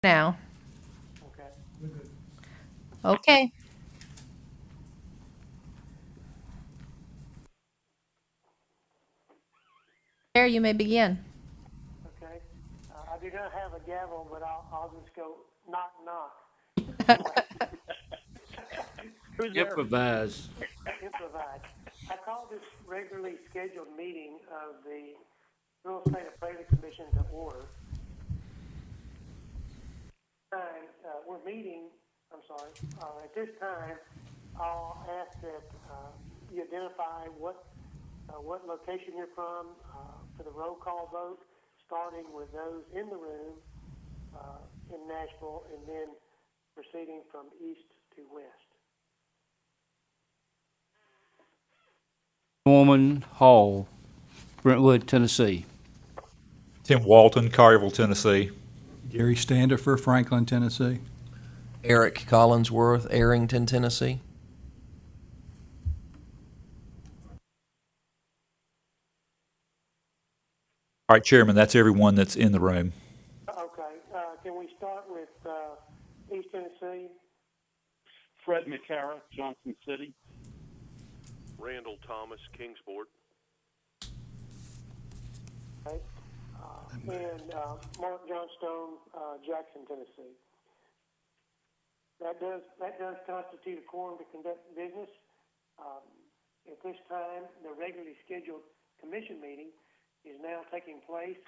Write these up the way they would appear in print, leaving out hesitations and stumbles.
now. Okay. Okay. Chair, you may begin. Okay. I do not have a gavel, but I'll just go knock, knock. Who's there? Improvise. Improvise. I call this regularly scheduled meeting of the Real Estate Appraiser Commission to order. We're meeting, at this time, I'll ask that you identify what location you're from for the roll call vote, starting with those in the room in Nashville, and then proceeding from east to west. Norman Hall, Brentwood, Tennessee. Tim Walton, Collierville, Tennessee. Gary Standifer, Franklin, Tennessee. Eric Collinsworth, Arrington, Tennessee. All right, Chairman, that's everyone that's in the room. Okay. Can we start with East Tennessee? Fred McCara, Johnson City. Randall Thomas, Kingsport. Okay. And Mark Johnstone, Jackson, Tennessee. That does constitute a quorum to conduct business. At this time, the regularly scheduled commission meeting is now taking place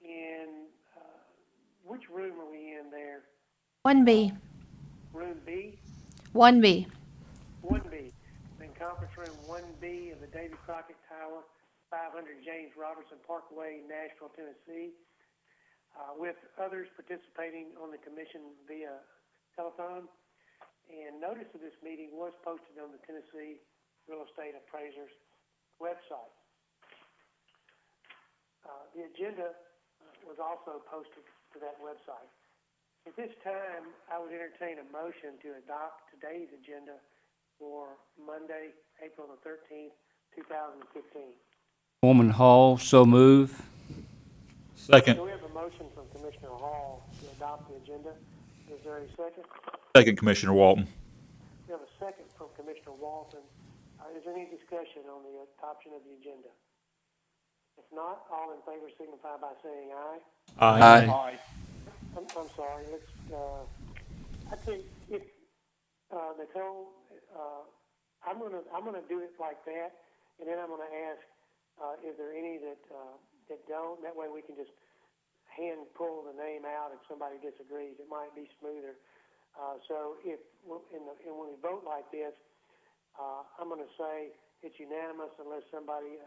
in which room are we in there? 1B. Room B? 1B. 1B. In conference room 1B of the Davy Crockett Tower, 500 James Robertson Parkway, Nashville, Tennessee, with others participating on the commission via telephone. And notice of this meeting was posted on the Tennessee Real Estate Appraiser's website. The agenda was also posted to that website. At this time, I would entertain a motion to adopt today's agenda for Monday, April the 13th, 2015. Norman Hall, so move. Second. So we have a motion from Commissioner Hall to adopt the agenda. Is there a second? Second, Commissioner Walton. We have a second from Commissioner Walton. Is there any discussion on the adoption of the agenda? If not, all in favor signify by saying aye. Aye. Aye. I'm sorry. Let's. I think if Nicole, I'm gonna do it like that, and then I'm gonna ask, is there any that don't? That way we can just hand pull the name out if somebody disagrees. It might be smoother. So if when we vote like this, I'm gonna say it's unanimous unless somebody.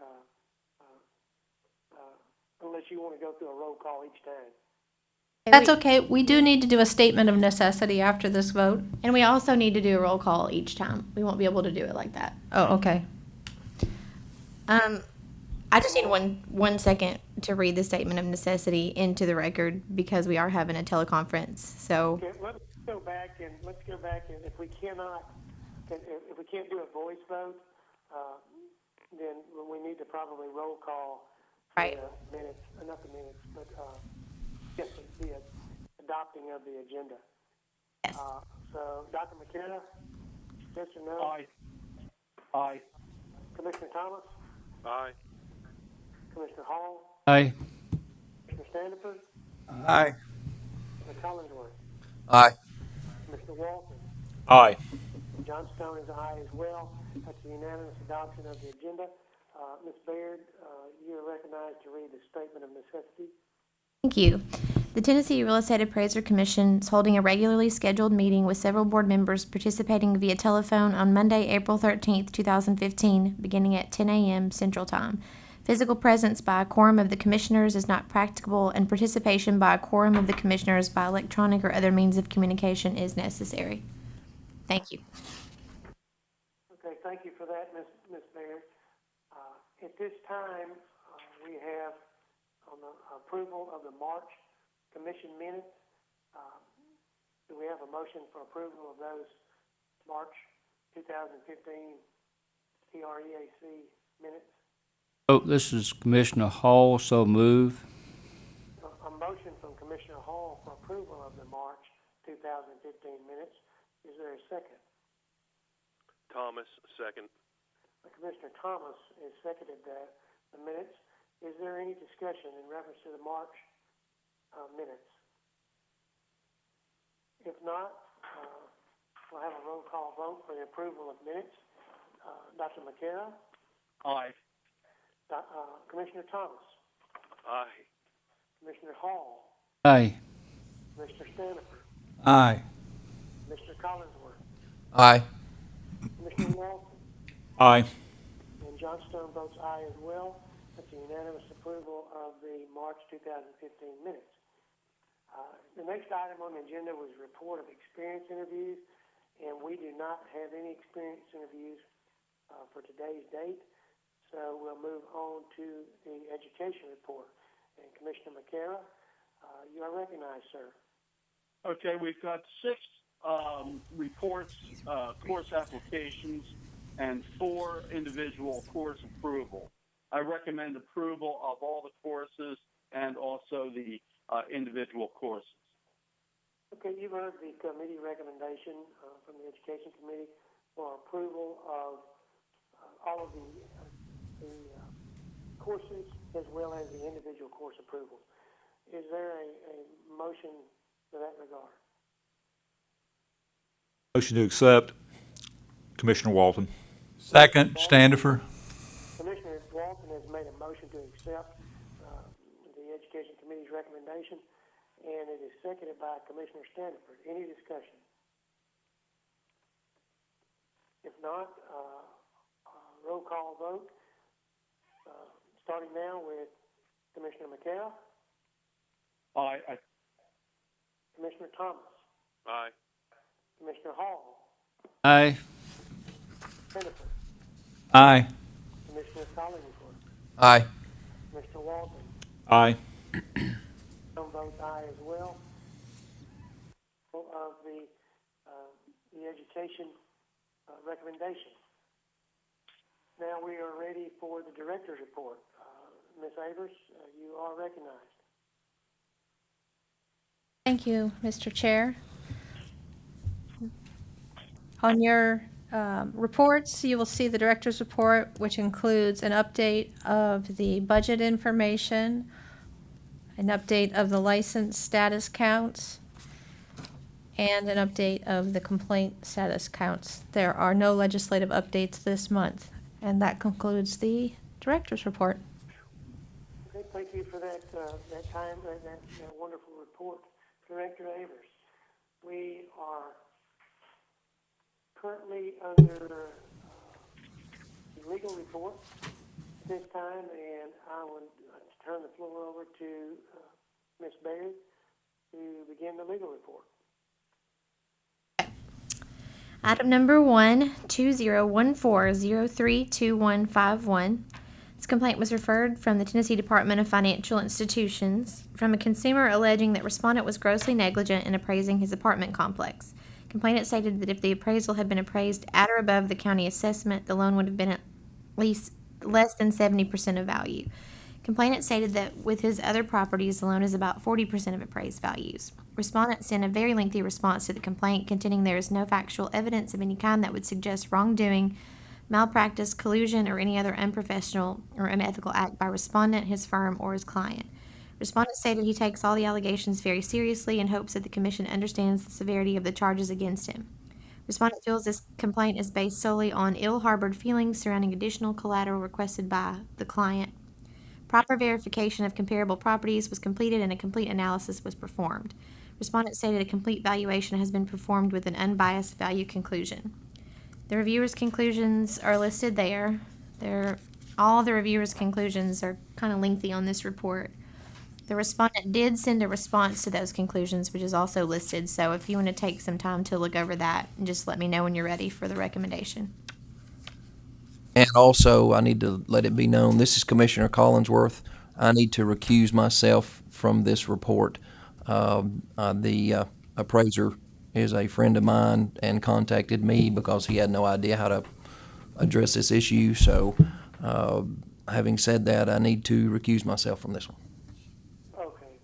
Unless you want to go through a roll call each time. That's okay. We do need to do a statement of necessity after this vote. And we also need to do a roll call each time. We won't be able to do it like that. Oh, okay. I just need one second to read the statement of necessity into the record because we are having a teleconference. So Okay, let's go back and if we can't do a voice vote, then we need to probably roll call. Right. Minutes, not the minutes, but just the adopting of the agenda. yes. So, Dr. McKenna, yes or no? Aye. Aye. Commissioner Thomas? Aye. Commissioner Hall? Aye. Commissioner Standifer? Aye. Commissioner Collinsworth? Aye. Commissioner Walton? Aye. Johnstone is aye as well. That's a unanimous adoption of the agenda. Ms. Baird, you are recognized to read the statement of necessity. Thank you. The Tennessee Real Estate Appraiser Commission is holding a regularly scheduled meeting with several board members participating via telephone on Monday, April 13th, 2015, beginning at 10 a.m. Central Time. Physical presence by a quorum of the commissioners is not practicable, and participation by a quorum of the commissioners by electronic or other means of communication is necessary. Thank you. Okay, thank you for that, Ms. Baird. At this time, we have on the approval of the March Commission minutes. Do we have a motion for approval of those March 2015 TREAC minutes? Oh, this is Commissioner Hall, so move. I'm motion from Commissioner Hall for approval of the March 2015 minutes. Is there a second? Thomas, second. Commissioner Thomas has seconded the minutes. Is there any discussion in reference to the March minutes? If not, we'll have a roll call vote for the approval of minutes. Dr. McCara, Aye. Commissioner Thomas, Aye. Commissioner Hall, Aye. Commissioner Staniford, Aye. Commissioner Collinsworth, Aye. Commissioner Walton, Aye. and John Stone votes aye as well. That's a unanimous approval of the March 2015 minutes. The next item on the agenda was report of experience interviews, and we do not have any experience interviews for today's date, so we'll move on to the education report. And Commissioner McCara, you are recognized, sir. Okay, we've got 6 reports, course applications, and 4 individual course approval. I recommend approval of all the courses and also the individual courses. Okay, you've heard the committee recommendation from the Education Committee for approval of all of the courses as well as the individual course approvals. Is there a motion to that regard? Motion to accept. Commissioner Walton. Second, Standifer. Commissioner Walton has made a motion to accept the Education Committee's recommendation, and it is seconded by Commissioner Stanford. Any discussion? If not, roll call vote. Starting now with Commissioner McHale, Aye. Commissioner Thomas, Aye. Commissioner Hall, Aye. Jennifer, Aye. Commissioner Collinsworth, Aye. Commissioner Walton. Aye. Some votes aye as well. Of the education recommendation. Now we are ready for the director's report. Ms. Avers, you are recognized. Thank you, Mr. Chair. On your reports, you will see the director's report, which includes an update of the budget information, an update of the license status counts, and an update of the complaint status counts. There are no legislative updates this month, and that concludes the director's report. Okay, thank you for that that wonderful report, Director Avers. We are currently under the legal report this time, and I would turn the floor over to Ms. Baird to begin the legal report. Item number 1, 2014-032151. This complaint was referred from the Tennessee Department of Financial Institutions from a consumer alleging that respondent was grossly negligent in appraising his apartment complex. Complainant stated that if the appraisal had been appraised at or above the county assessment, the loan would have been at least less than 70% of value. Complainant stated that with his other properties, the loan is about 40% of appraised values. Respondent sent a very lengthy response to the complaint, contending there is no factual evidence of any kind that would suggest wrongdoing, malpractice, collusion, or any other unprofessional or unethical act by respondent, his firm, or his client. Respondent stated he takes all the allegations very seriously and hopes that the Commission understands the severity of the charges against him. Respondent feels this complaint is based solely on ill-harbored feelings surrounding additional collateral requested by the client. Proper verification of comparable properties was completed and a complete analysis was performed. Respondent stated a complete valuation has been performed with an unbiased value conclusion. The reviewer's conclusions are listed there. All the reviewer's conclusions are kind of lengthy on this report. The respondent did send a response to those conclusions, which is also listed, so if you want to take some time to look over that, just let me know when you're ready for the recommendation. And also, I need to let it be known, this is Commissioner Collinsworth. I need to recuse myself from this report. The appraiser is a friend of mine and contacted me because he had no idea how to address this issue. So, having said that, I need to recuse myself from this one. Okay,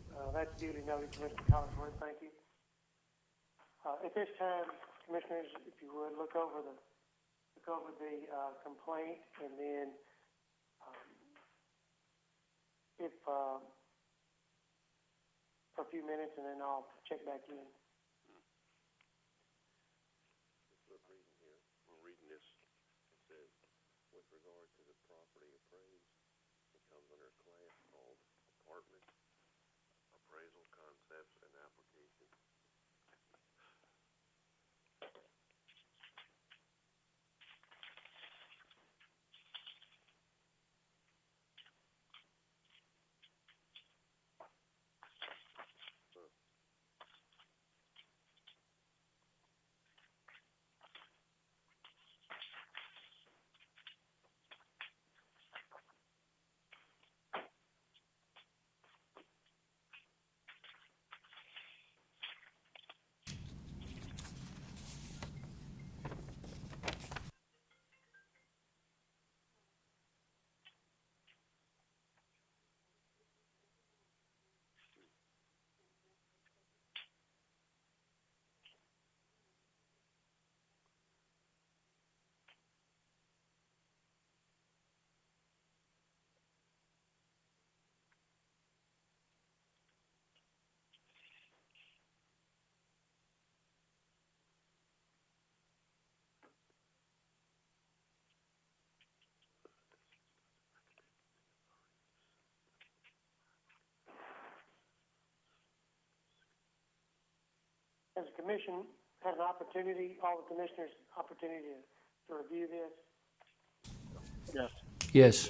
At this time, commissioners, if you would, look over the complaint, and then, if, for a few minutes, and then I'll check back in. I'm reading this. It says, with regard to the property appraised, it comes under a class called apartment appraisal concepts and application. Has the commission had an opportunity, all the commissioners, opportunity to review this? Yes. Yes.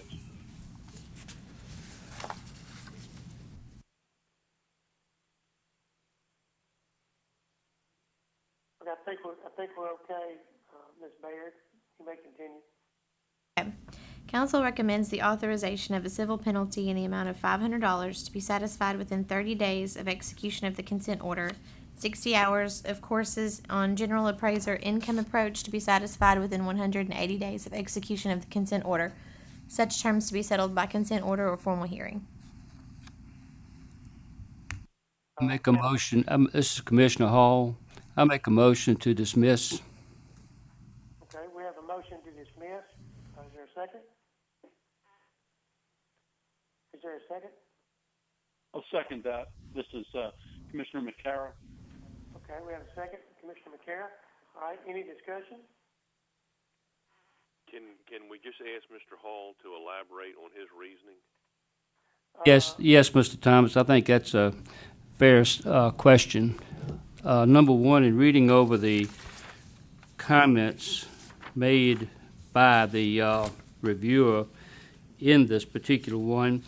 Okay, I think we're okay, Ms. Baird, you may continue. Council recommends the authorization of a civil penalty in the amount of $500 to be satisfied within 30 days of execution of the consent order, 60 hours of courses on general appraiser income approach to be satisfied within 180 days of execution of the consent order, such terms to be settled by consent order or formal hearing. I make a motion, this is Commissioner Hall. I make a motion to dismiss. Okay, we have a motion to dismiss. Is there a second? Is there a second? I'll second that. This is Commissioner McCara. Okay, we have a second, Commissioner McCara. All right, any discussion? Can we just ask Mr. Hall to elaborate on his reasoning? Yes, Mr. Thomas, I think that's a fair question. Number one, in reading over the comments made by the reviewer in this particular one,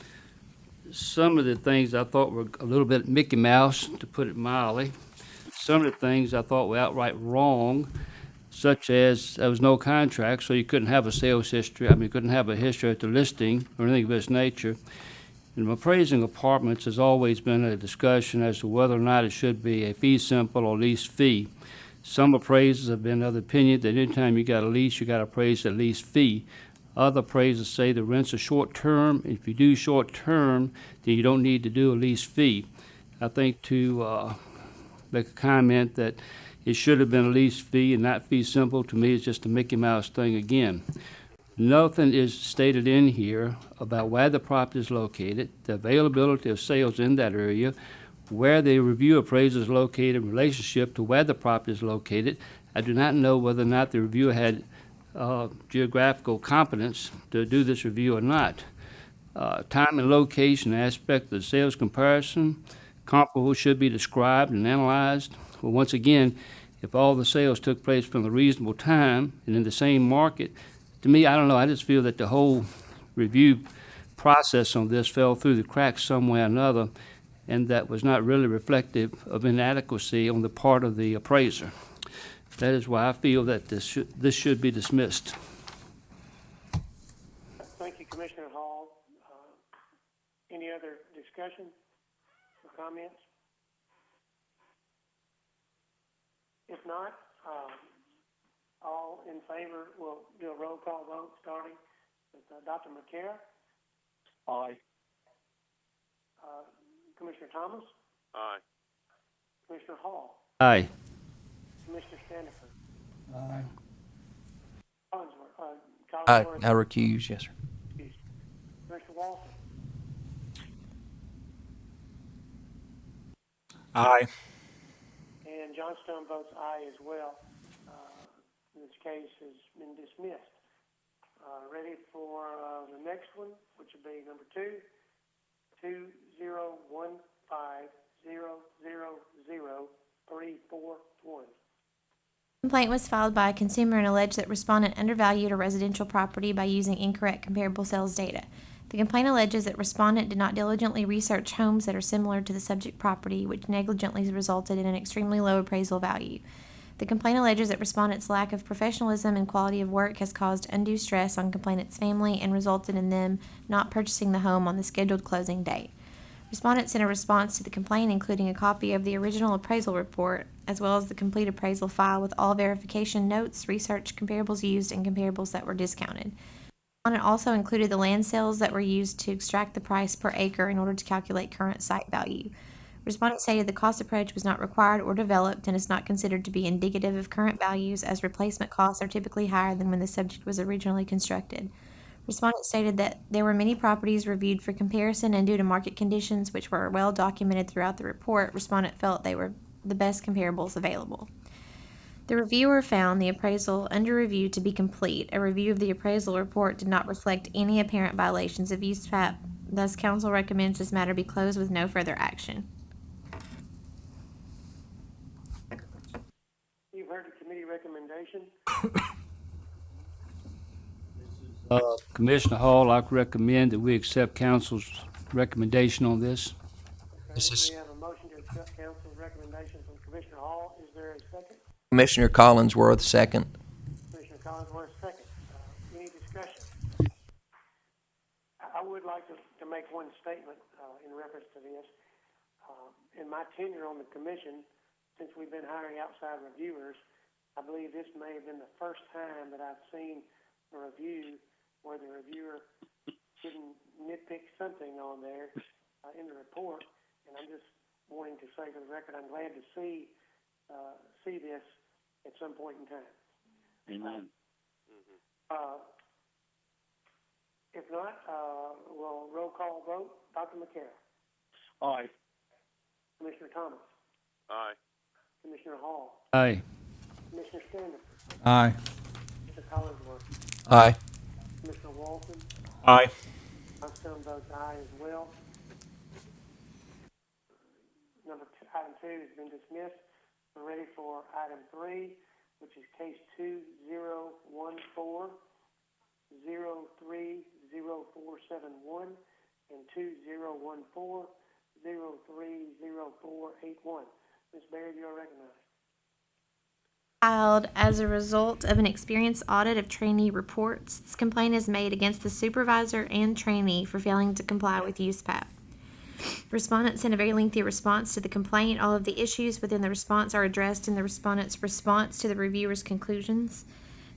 some of the things I thought were a little bit Mickey Mouse, to put it mildly. Some of the things I thought were outright wrong, such as there was no contract, so you couldn't have a sales history. You couldn't have a history at the listing or anything of this nature. In appraising apartments, there's always been a discussion as to whether or not it should be a fee simple or lease fee. Some appraisers have been of the opinion that anytime you got a lease, you got to appraise the lease fee. Other appraisers say the rents are short term. If you do short term, then you don't need to do a lease fee. I think to make a comment that it should have been a lease fee and not fee simple, to me, is just a Mickey Mouse thing again. Nothing is stated in here about where the property is located, the availability of sales in that area, where the review appraiser is located in relationship to where the property is located. I do not know whether or not the reviewer had geographical competence to do this review or not. Time and location aspect of the sales comparison, comparable should be described and analyzed. Well, once again, if all the sales took place from a reasonable time and in the same market, to me, I don't know, I just feel that the whole review process on this fell through the cracks some way or another, and that was not really reflective of inadequacy on the part of the appraiser. That is why I feel that this should be dismissed. Thank you, Commissioner Hall. Any other discussion or comments? If not, all in favor, we'll do a roll call vote, starting with Dr. McCara, Aye. Commissioner Thomas, Aye. Commissioner Hall. Aye. Commissioner Standifer. Collinsworth, I Collinsworth, recuse, yes, sir. Commissioner Walton, Aye. and Johnstone votes aye as well. This case has been dismissed. Ready for the next one, which will be number 20150000341. Complaint was filed by a consumer and alleged that respondent undervalued a residential property by using incorrect comparable sales data. The complaint alleges that respondent did not diligently research homes that are similar to the subject property, which negligently resulted in an extremely low appraisal value. The complaint alleges that respondent's lack of professionalism and quality of work has caused undue stress on complainant's family and resulted in them not purchasing the home on the scheduled closing date. Respondent sent a response to the complaint, including a copy of the original appraisal report, as well as the complete appraisal file with all verification notes, research, comparables used, and comparables that were discounted. Respondent also included the land sales that were used to extract the price per acre in order to calculate current site value. Respondent stated the cost approach was not required or developed and is not considered to be indicative of current values, as replacement costs are typically higher than when the subject was originally constructed. Respondent stated that there were many properties reviewed for comparison, and due to market conditions, which were well documented throughout the report, respondent felt they were the best comparables available. The reviewer found the appraisal under review to be complete. A review of the appraisal report did not reflect any apparent violations of USPAP. Thus, council recommends this matter be closed with no further action. You've heard the committee recommendation. Commissioner Hall, I recommend that we accept council's recommendation on this. This is- We have a motion to accept council's recommendation from Commissioner Hall. Is there a second? Commissioner Collinsworth, second. Commissioner Collinsworth, second. Any discussion? I would like to make one statement in reference to this. In my tenure on the commission, since we've been hiring outside reviewers, I believe this may have been the first time that I've seen a review where the reviewer didn't nitpick something on there in the report. And I'm just wanting to say for the record, I'm glad to see this at some point in time. Amen. If not, we'll roll call vote. Dr. McCarroll. Aye. Commissioner Thomas. Aye. Commissioner Hall. Aye. Commissioner Standifer. Aye. Mr. Collinsworth. Aye. Commissioner Walton. Aye. Johnstone votes aye as well. Item 2 has been dismissed. We're ready for item 3, which is case 20140300471 and 2014030481. Ms. Baird, you are recognized. Filed as a result of an experience audit of trainee reports. This complaint is made against the supervisor and trainee for failing to comply with USPAP. Respondent sent a very lengthy response to the complaint. All of the issues within the response are addressed in the respondent's response to the reviewer's conclusions.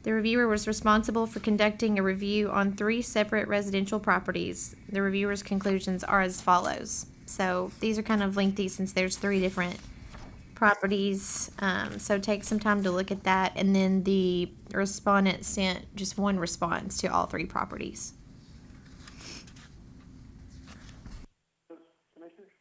The reviewer was responsible for conducting a review on 3 separate residential properties. The reviewer's conclusions are as follows. So these are kind of lengthy since there's 3 different properties. So take some time to look at that. And then the respondent sent just one response to all 3 properties. Commissioners?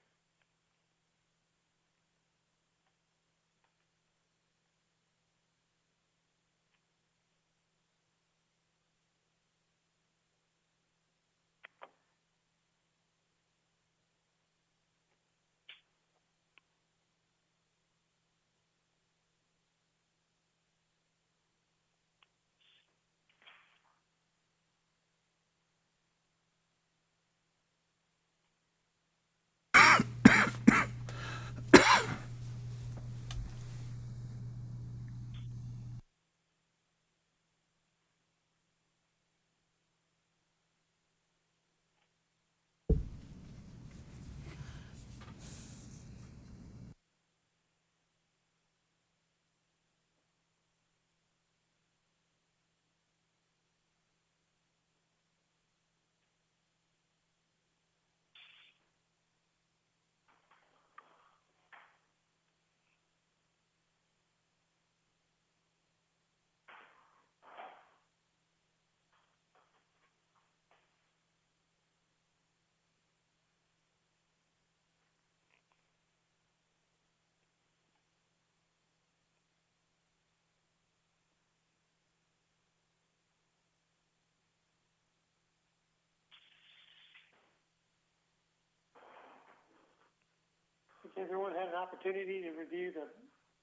everyone had an opportunity to review the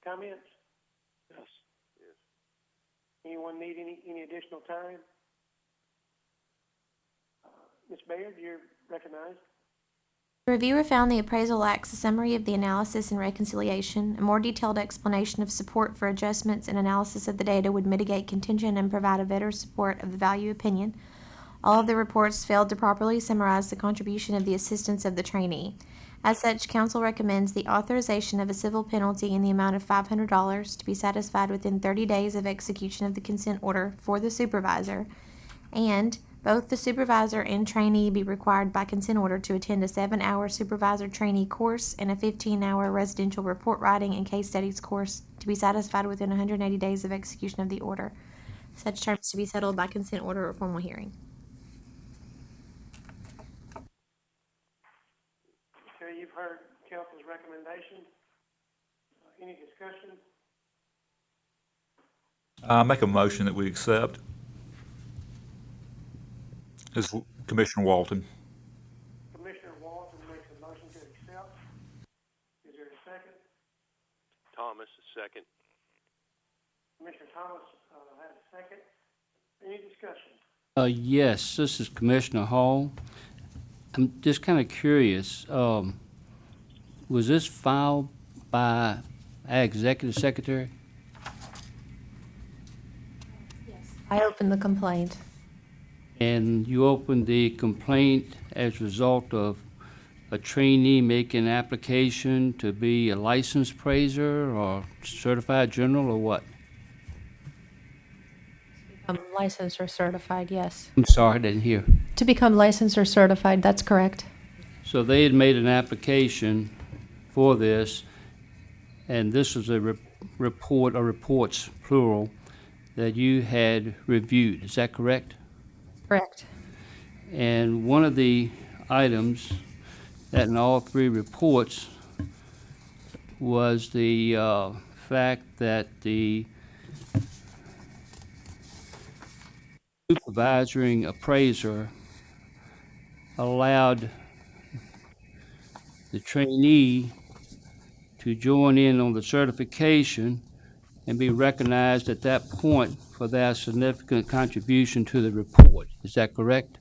comments? Yes. Anyone need any additional time? Ms. Baird, you're recognized. The reviewer found the appraisal lacks a summary of the analysis and reconciliation. A more detailed explanation of support for adjustments and analysis of the data would mitigate contention and provide a better support of the value opinion. All of the reports failed to properly summarize the contribution of the assistance of the trainee. As such, council recommends the authorization of a civil penalty in the amount of $500 to be satisfied within 30 days of execution of the consent order for the supervisor, and both the supervisor and trainee be required by consent order to attend a 7-hour supervisor trainee course and a 15-hour residential report writing and case studies course to be satisfied within 180 days of execution of the order. Such terms to be settled by consent order or formal hearing. Okay, you've heard council's recommendation. Any discussion? I make a motion that we accept. This is Commissioner Walton. Commissioner Walton makes a motion to accept. Is there a second? Thomas, second. Commissioner Thomas, has a second. Any discussion? Yes, this is Commissioner Hall. I'm just kind of curious, was this filed by our executive secretary? I opened the complaint. And you opened the complaint as a result of a trainee making an application to be a licensed appraiser or certified general or what? Licensed or certified, yes. I'm sorry, I didn't hear. To become licensed or certified, that's correct. So they had made an application for this, and this was a report, or reports, plural, that you had reviewed. Is that correct? Correct. And one of the items that in all three reports was the fact that the supervising appraiser allowed the trainee to join in on the certification and be recognized at that point for their significant contribution to the report. Is that correct?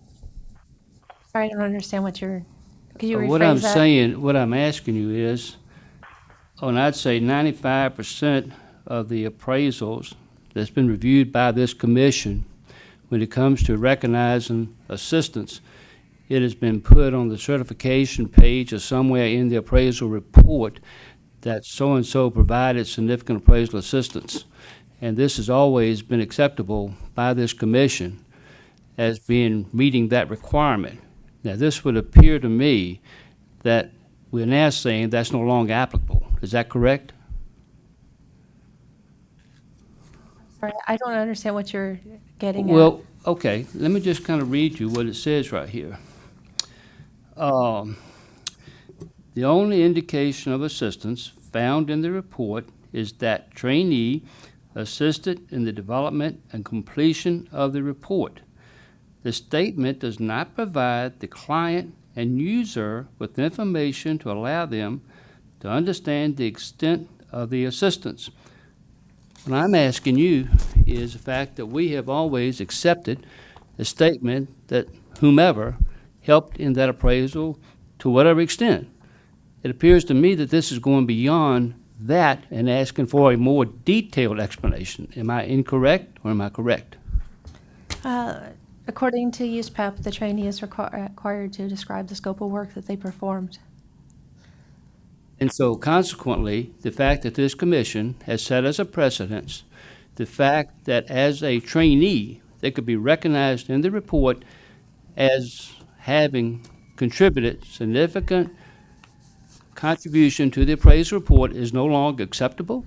Sorry, I don't understand what you're, could you rephrase that? What I'm saying, what I'm asking you is, and I'd say 95% of the appraisals that's been reviewed by this commission, when it comes to recognizing assistance, it has been put on the certification page or somewhere in the appraisal report that so-and-so provided significant appraisal assistance. And this has always been acceptable by this commission as being meeting that requirement. Now, this would appear to me that we're now saying that's no longer applicable. Is that correct? Sorry, I don't understand what you're getting at. Well, okay, let me just kind of read you what it says right here. The only indication of assistance found in the report is that trainee assisted in the development and completion of the report. The statement does not provide the client and user with information to allow them to understand the extent of the assistance. What I'm asking you is the fact that we have always accepted the statement that whomever helped in that appraisal to whatever extent. It appears to me that this is going beyond that and asking for a more detailed explanation. Am I incorrect or am I correct? According to USPEP, the trainee is required to describe the scope of work that they performed. And so consequently, the fact that this commission has set as a precedence the fact that as a trainee, they could be recognized in the report as having contributed significant contribution to the appraisal report is no longer acceptable?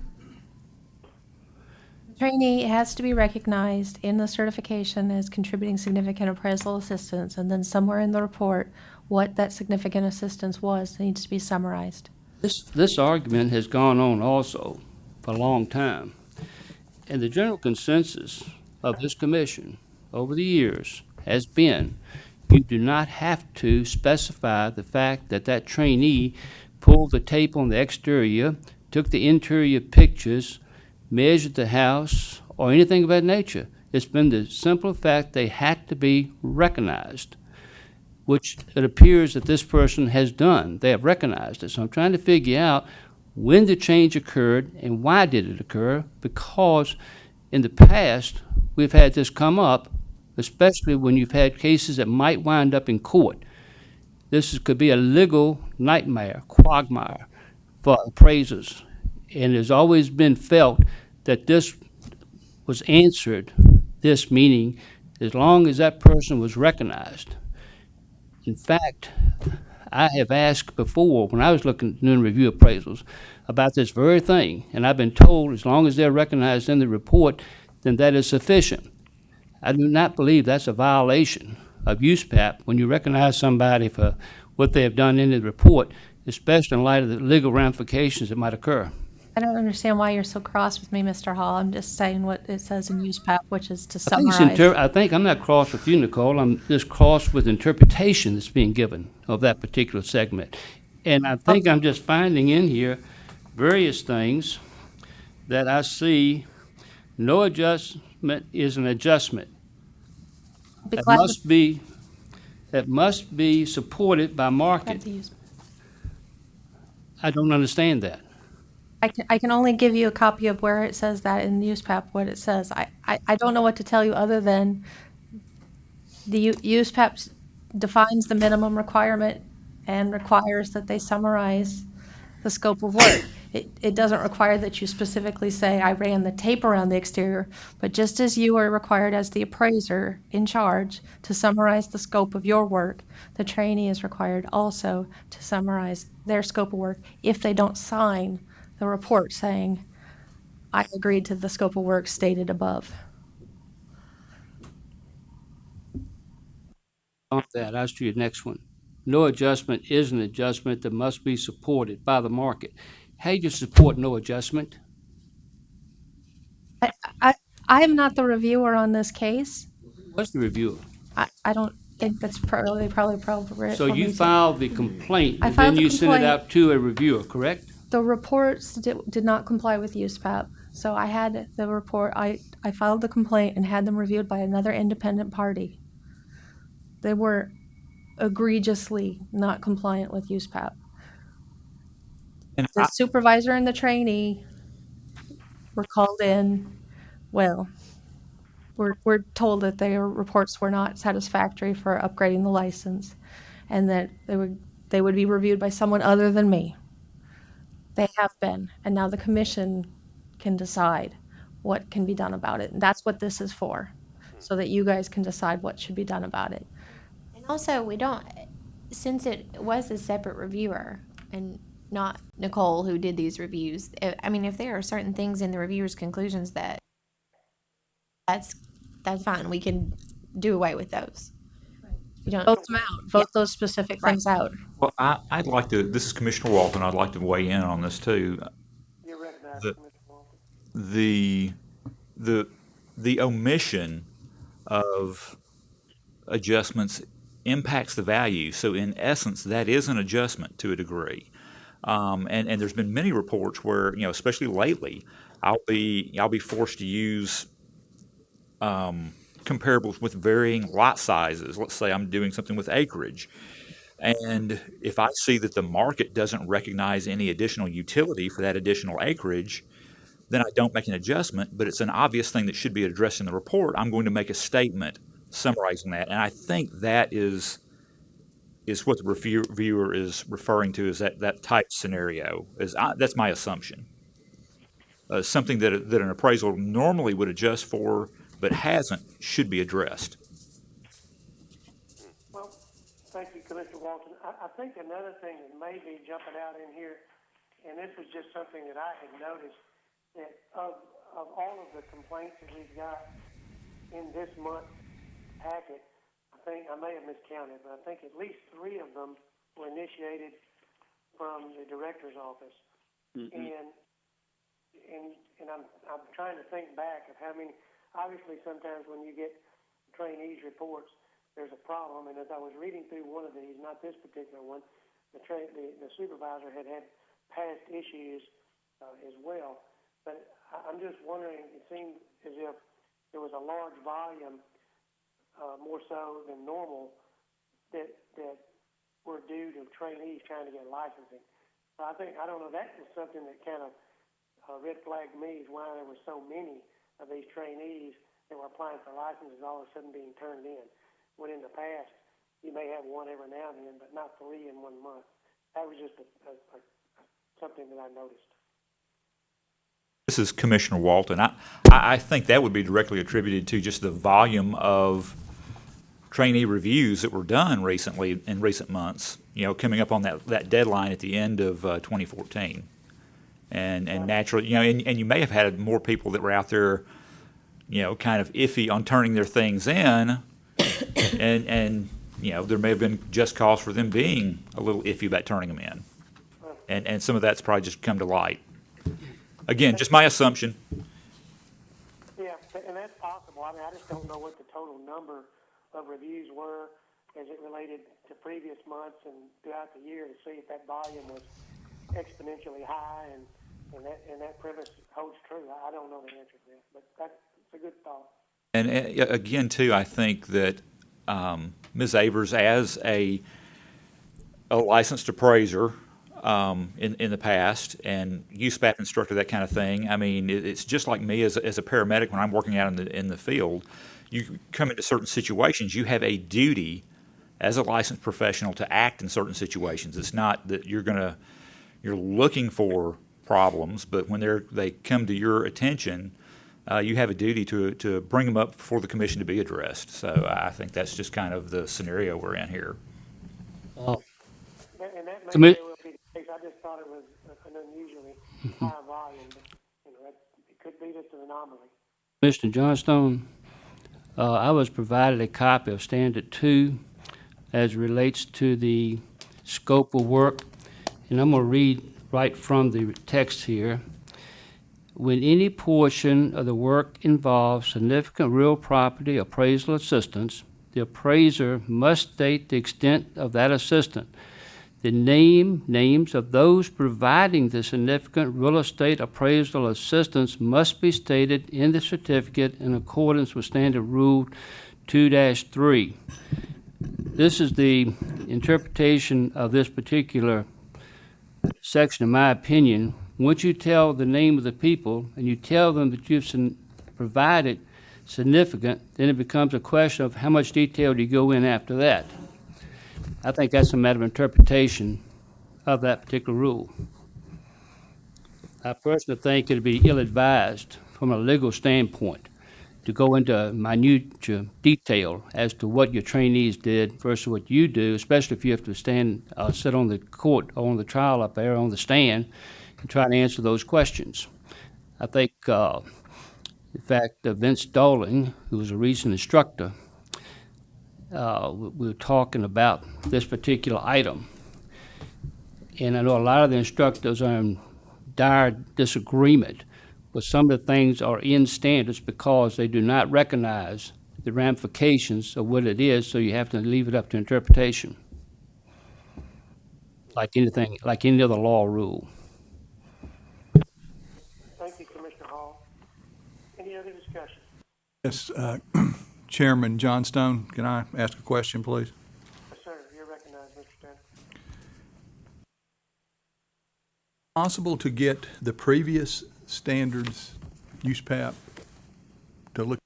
The trainee has to be recognized in the certification as contributing significant appraisal assistance, and then somewhere in the report, what that significant assistance was needs to be summarized. This argument has gone on also for a long time. And the general consensus of this commission over the years has been you do not have to specify the fact that that trainee pulled the tape on the exterior, took the interior pictures, measured the house, or anything of that nature. It's been the simple fact they had to be recognized, which it appears that this person has done. They have recognized it. So I'm trying to figure out when the change occurred and why did it occur, because in the past, we've had this come up, especially when you've had cases that might wind up in court. Could be a legal nightmare, quagmire for appraisers. And it's always been felt that this was answered, this meaning, as long as that person was recognized. In fact, I have asked before, when I was doing review appraisals, about this very thing, and I've been told as long as they're recognized in the report, then that is sufficient. I do not believe that's a violation of USPAP when you recognize somebody for what they have done in the report, especially in light of the legal ramifications that might occur. I don't understand why you're so cross with me, Mr. Hall. I'm just saying what it says in USPAP, which is to summarize. I think I'm not cross with you, Nicole. I'm just cross with interpretation that's being given of that particular segment. And I think I'm just finding in here various things that I see. No adjustment is an adjustment. Be That glad must be supported by market. to use- I don't understand that. I can only give you a copy of where it says that in USPAP, what it says. I don't know what to tell you other than the USPAP defines the minimum requirement and requires that they summarize the scope of work. It doesn't require that you specifically say, I ran the tape around the exterior, but just as you are required as the appraiser in charge to summarize the scope of your work, the trainee is required also to summarize their scope of work if they don't sign the report saying, I agreed to the scope of work stated above. On that, I'll ask you the next one. No adjustment is an adjustment that must be supported by the market. How do you support no adjustment? I am not the reviewer on this case. What's the reviewer? I don't think that's probably appropriate. So for you me to- filed the complaint, I and filed then the you sent it complaint. out to a reviewer, correct? The reports did not comply with USPAP, so I had the report, I filed the complaint and had them reviewed by another independent party. They were egregiously not compliant with USPAP. And The supervisor and the trainee were called in, well, we're told that their reports were not satisfactory for upgrading the license, and that they would be reviewed by someone other than me. They have been, and now the commission can decide what can be done about it. And that's what this is for, so that you guys can decide what should be done about it. And also, we don't, since it was a separate reviewer and not Nicole who did these reviews, I mean, if there are certain things in the reviewer's conclusions that's fine. We can do away with those. You don't. Vote them out, vote those specific things out. well, I'd like to. This is Commissioner Walton. I'd like to weigh in on this too. You're recognized, The- Mr. Walton. The omission of adjustments impacts the value. So in essence, that is an adjustment to a degree. And there's been many reports where, especially lately, I'll be forced to use comparables with varying lot sizes. Let's say I'm doing something with acreage. And if I see that the market doesn't recognize any additional utility for that additional acreage, then I don't make an adjustment, but it's an obvious thing that should be addressed in the report. I'm going to make a statement summarizing that. And I think that is what the reviewer is referring to as that type scenario. That's my assumption. Something that an appraisal normally would adjust for but hasn't should be addressed. Well, thank you, Commissioner Walton. I think another thing that may be jumping out in here, and this was just something that I had noticed, that of all of the complaints that we've got in this month's packet, I think, I may have miscounted, but I think at least 3 of them were initiated from the director's office. And I'm trying to think back of how many. Obviously, sometimes when you get trainees' reports, there's a problem. And as I was reading through one of these, not this particular one, the supervisor had past issues as well. But I'm just wondering, it seemed as if there was a large volume, more so than normal, that were due to trainees trying to get licensing. So I don't know, that was something that kind of red flagged me, is why there were so many of these trainees that were applying for licenses all of a sudden being turned in. When in the past, you may have one every now and then, but not 3 in 1 month. That was just something that I noticed. This is Commissioner Walton. I think that would be directly attributed to just the volume of trainee reviews that were done recently in recent months, coming up on that deadline at the end of 2014. And naturally, and you may have had more people that were out there, kind of iffy on turning their things in, and there may have been just cause for them being a little iffy about turning them in. And some of that's probably just come to light. Again, just my assumption. Yeah, and that's possible. I mean, I just don't know what the total number of reviews were as it related to previous months and throughout the year to see if that volume was exponentially high, and that premise holds true. I don't know the answer to that, but that's a good thought. And again, too, I think that Ms. Avers, as a licensed appraiser in the past, and USPAP instructor, that kind of thing, I mean, it's just like me as a paramedic when I'm working out in the field. You come into certain situations, you have a duty as a licensed professional to act in certain situations. It's not that you're looking for problems, but when they come to your attention, you have a duty to bring them up for the commission to be addressed. So I think that's just kind of the scenario we're in here. And that may Commi- well be the case. I just thought it was an unusually high volume, but it could be just an anomaly. Mr. Johnstone, I was provided a copy of Standard 2 as relates to the scope of work, and I'm going to read right from the text here. When any portion of the work involves significant real property appraisal assistance, the appraiser must state the extent of that assistance. The names of those providing the significant real estate appraisal assistance must be stated in the certificate in accordance with Standard Rule 2-3. This is the interpretation of this particular section, in my opinion. Once you tell the name of the people and you tell them that you've provided significant, then it becomes a question of how much detail do you go in after that. I think that's a matter of interpretation of that particular rule. I personally think it would be ill-advised from a legal standpoint to go into minute detail as to what your trainees did versus what you do, especially if you have to sit on the court or on the trial up there on the stand and try to answer those questions. I think, in fact, Vince Doling, who was a recent instructor, we were talking about this particular item. And I know a lot of the instructors are in dire disagreement with some of the things are in standards because they do not recognize the ramifications of what it is, so you have to leave it up to interpretation. Like anything, like any other law rule. Thank you, Commissioner Hall. Any other discussion? Yes, Chairman Johnstone, can I ask a question, please? Yes, sir. You're recognized, Mr. Stone. Possible to get the previous standards, USPAP, to look?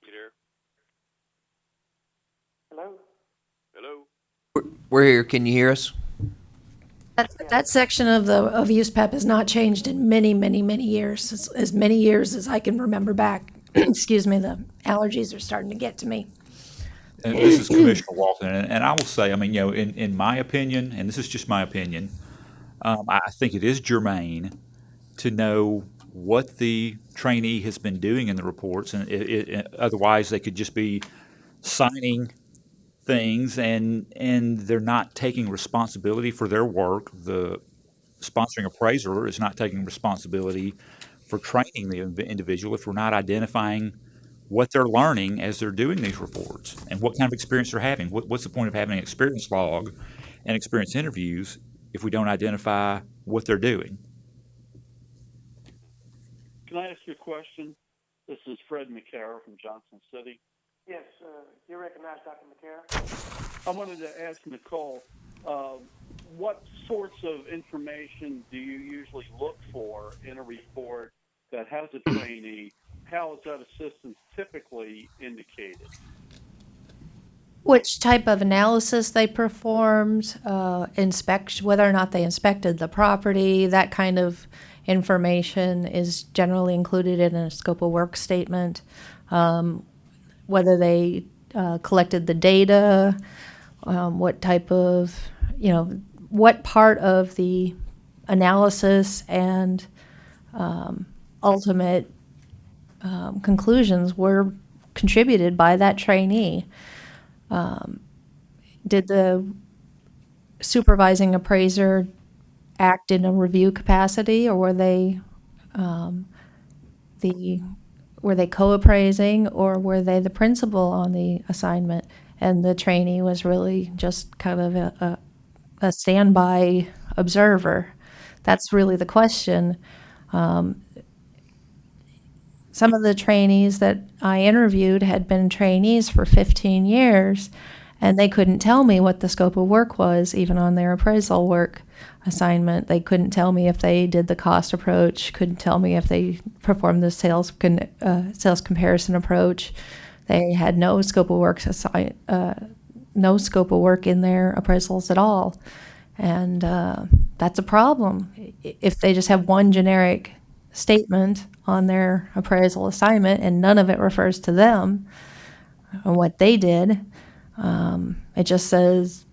You there? Hello? Hello? We're here. Can you hear us? That section of USPAP has not changed in many, many, many years, as many years as I can remember back. Excuse me, the allergies are starting to get to me. And this is Commissioner Walton, and I will say, I mean, in my opinion, and this is just my opinion, I think it is germane to know what the trainee has been doing in the reports, and otherwise they could just be signing things and they're not taking responsibility for their work. The sponsoring appraiser is not taking responsibility for training the individual if we're not identifying what they're learning as they're doing these reports and what kind of experience they're having. What's the point of having an experience log and experience interviews if we don't identify what they're doing? Can I ask you a question? This is Fred McCarroll from Johnson City. Yes, you recognize Dr. McCarroll? I wanted to ask Nicole, what sorts of information do you usually look for in a report that has a trainee? How is that assistance typically indicated? Which type of analysis they performed, whether or not they inspected the property, that kind of information is generally included in a scope of work statement. Whether they collected the data, what type of, what part of the analysis and ultimate conclusions were contributed by that trainee. Did the supervising appraiser act in a review capacity, or were they co-appraising, or were they the principal on the assignment? And the trainee was really just kind of a standby observer. That's really the question. Some of the trainees that I interviewed had been trainees for 15 years, and they couldn't tell me what the scope of work was, even on their appraisal work assignment. They couldn't tell me if they did the cost approach, couldn't tell me if they performed the sales comparison approach. They had no scope of work no scope of work in their appraisals at all. And that's a problem. If they just have one generic statement on their appraisal assignment and none of it refers to them and what they did, it just says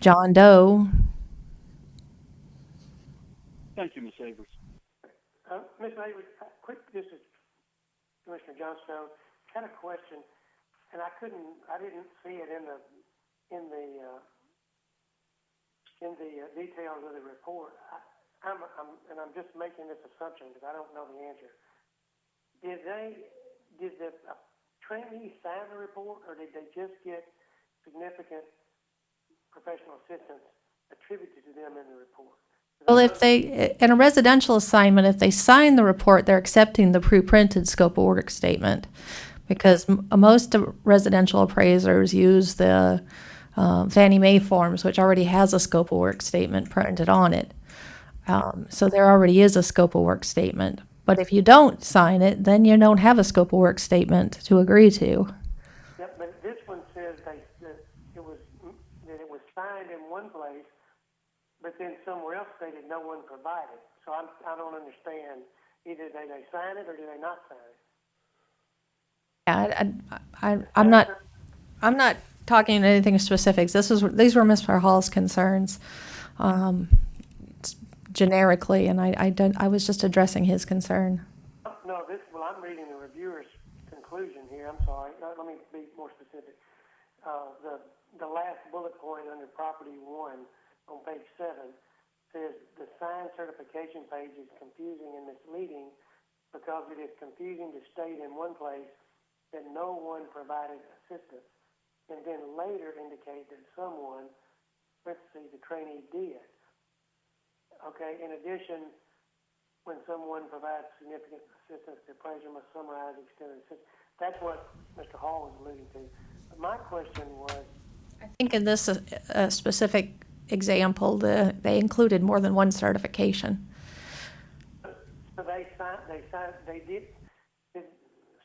John Doe. Thank you, Ms. Avers. Ms. Avers, this is Commissioner Johnstone. Had a question, and I didn't see it in the details of the report. I'm just making this assumption because I don't know the answer. Did the trainee sign the report, or did they just get significant professional assistance attributed to them in the report? Well, in a residential assignment, if they sign the report, they're accepting the pre-printed scope of work statement, because most residential appraisers use the Fannie Mae forms, which already has a scope of work statement printed on it. So there already is a scope of work statement. But if you don't sign it, then you don't have a scope of work statement to agree to. Yep, but this one says that it was signed in one place, but then somewhere else stated no one provided. So I don't understand. Either did they sign it or did they not sign it? Yeah, I'm not talking anything specifics. These were Mr. Hall's concerns, generically, and I was just addressing his concern. No, I'm reading the reviewer's conclusion here. I'm sorry. Let me be more specific. The last bullet point under property 1 on page 7 says the signed certification page is confusing and misleading because it is confusing to state in one place that no one provided assistance, and then later indicate that someone, parentheses, the trainee did. Okay, in addition, when someone provides significant assistance, the appraiser must summarize extended assistance. That's what Mr. Hall was alluding to. But my question was, I think in this specific example, they included more than one certification. so they did,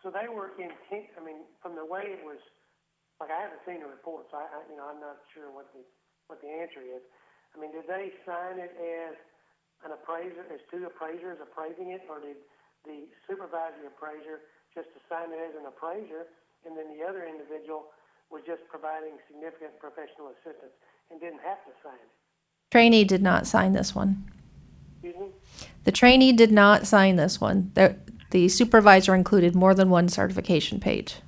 so they were intent. I mean, from the way it was, like I haven't seen the report, so I'm not sure what the answer is. I mean, did they sign it as an appraiser, as two appraisers appraising it, or did the supervisory appraiser just assign it as an appraiser, and then the other individual was just providing significant professional assistance and didn't have to sign it? Trainee did not sign this one. Excuse me? The trainee did not sign this one. The supervisor included more than one certification page.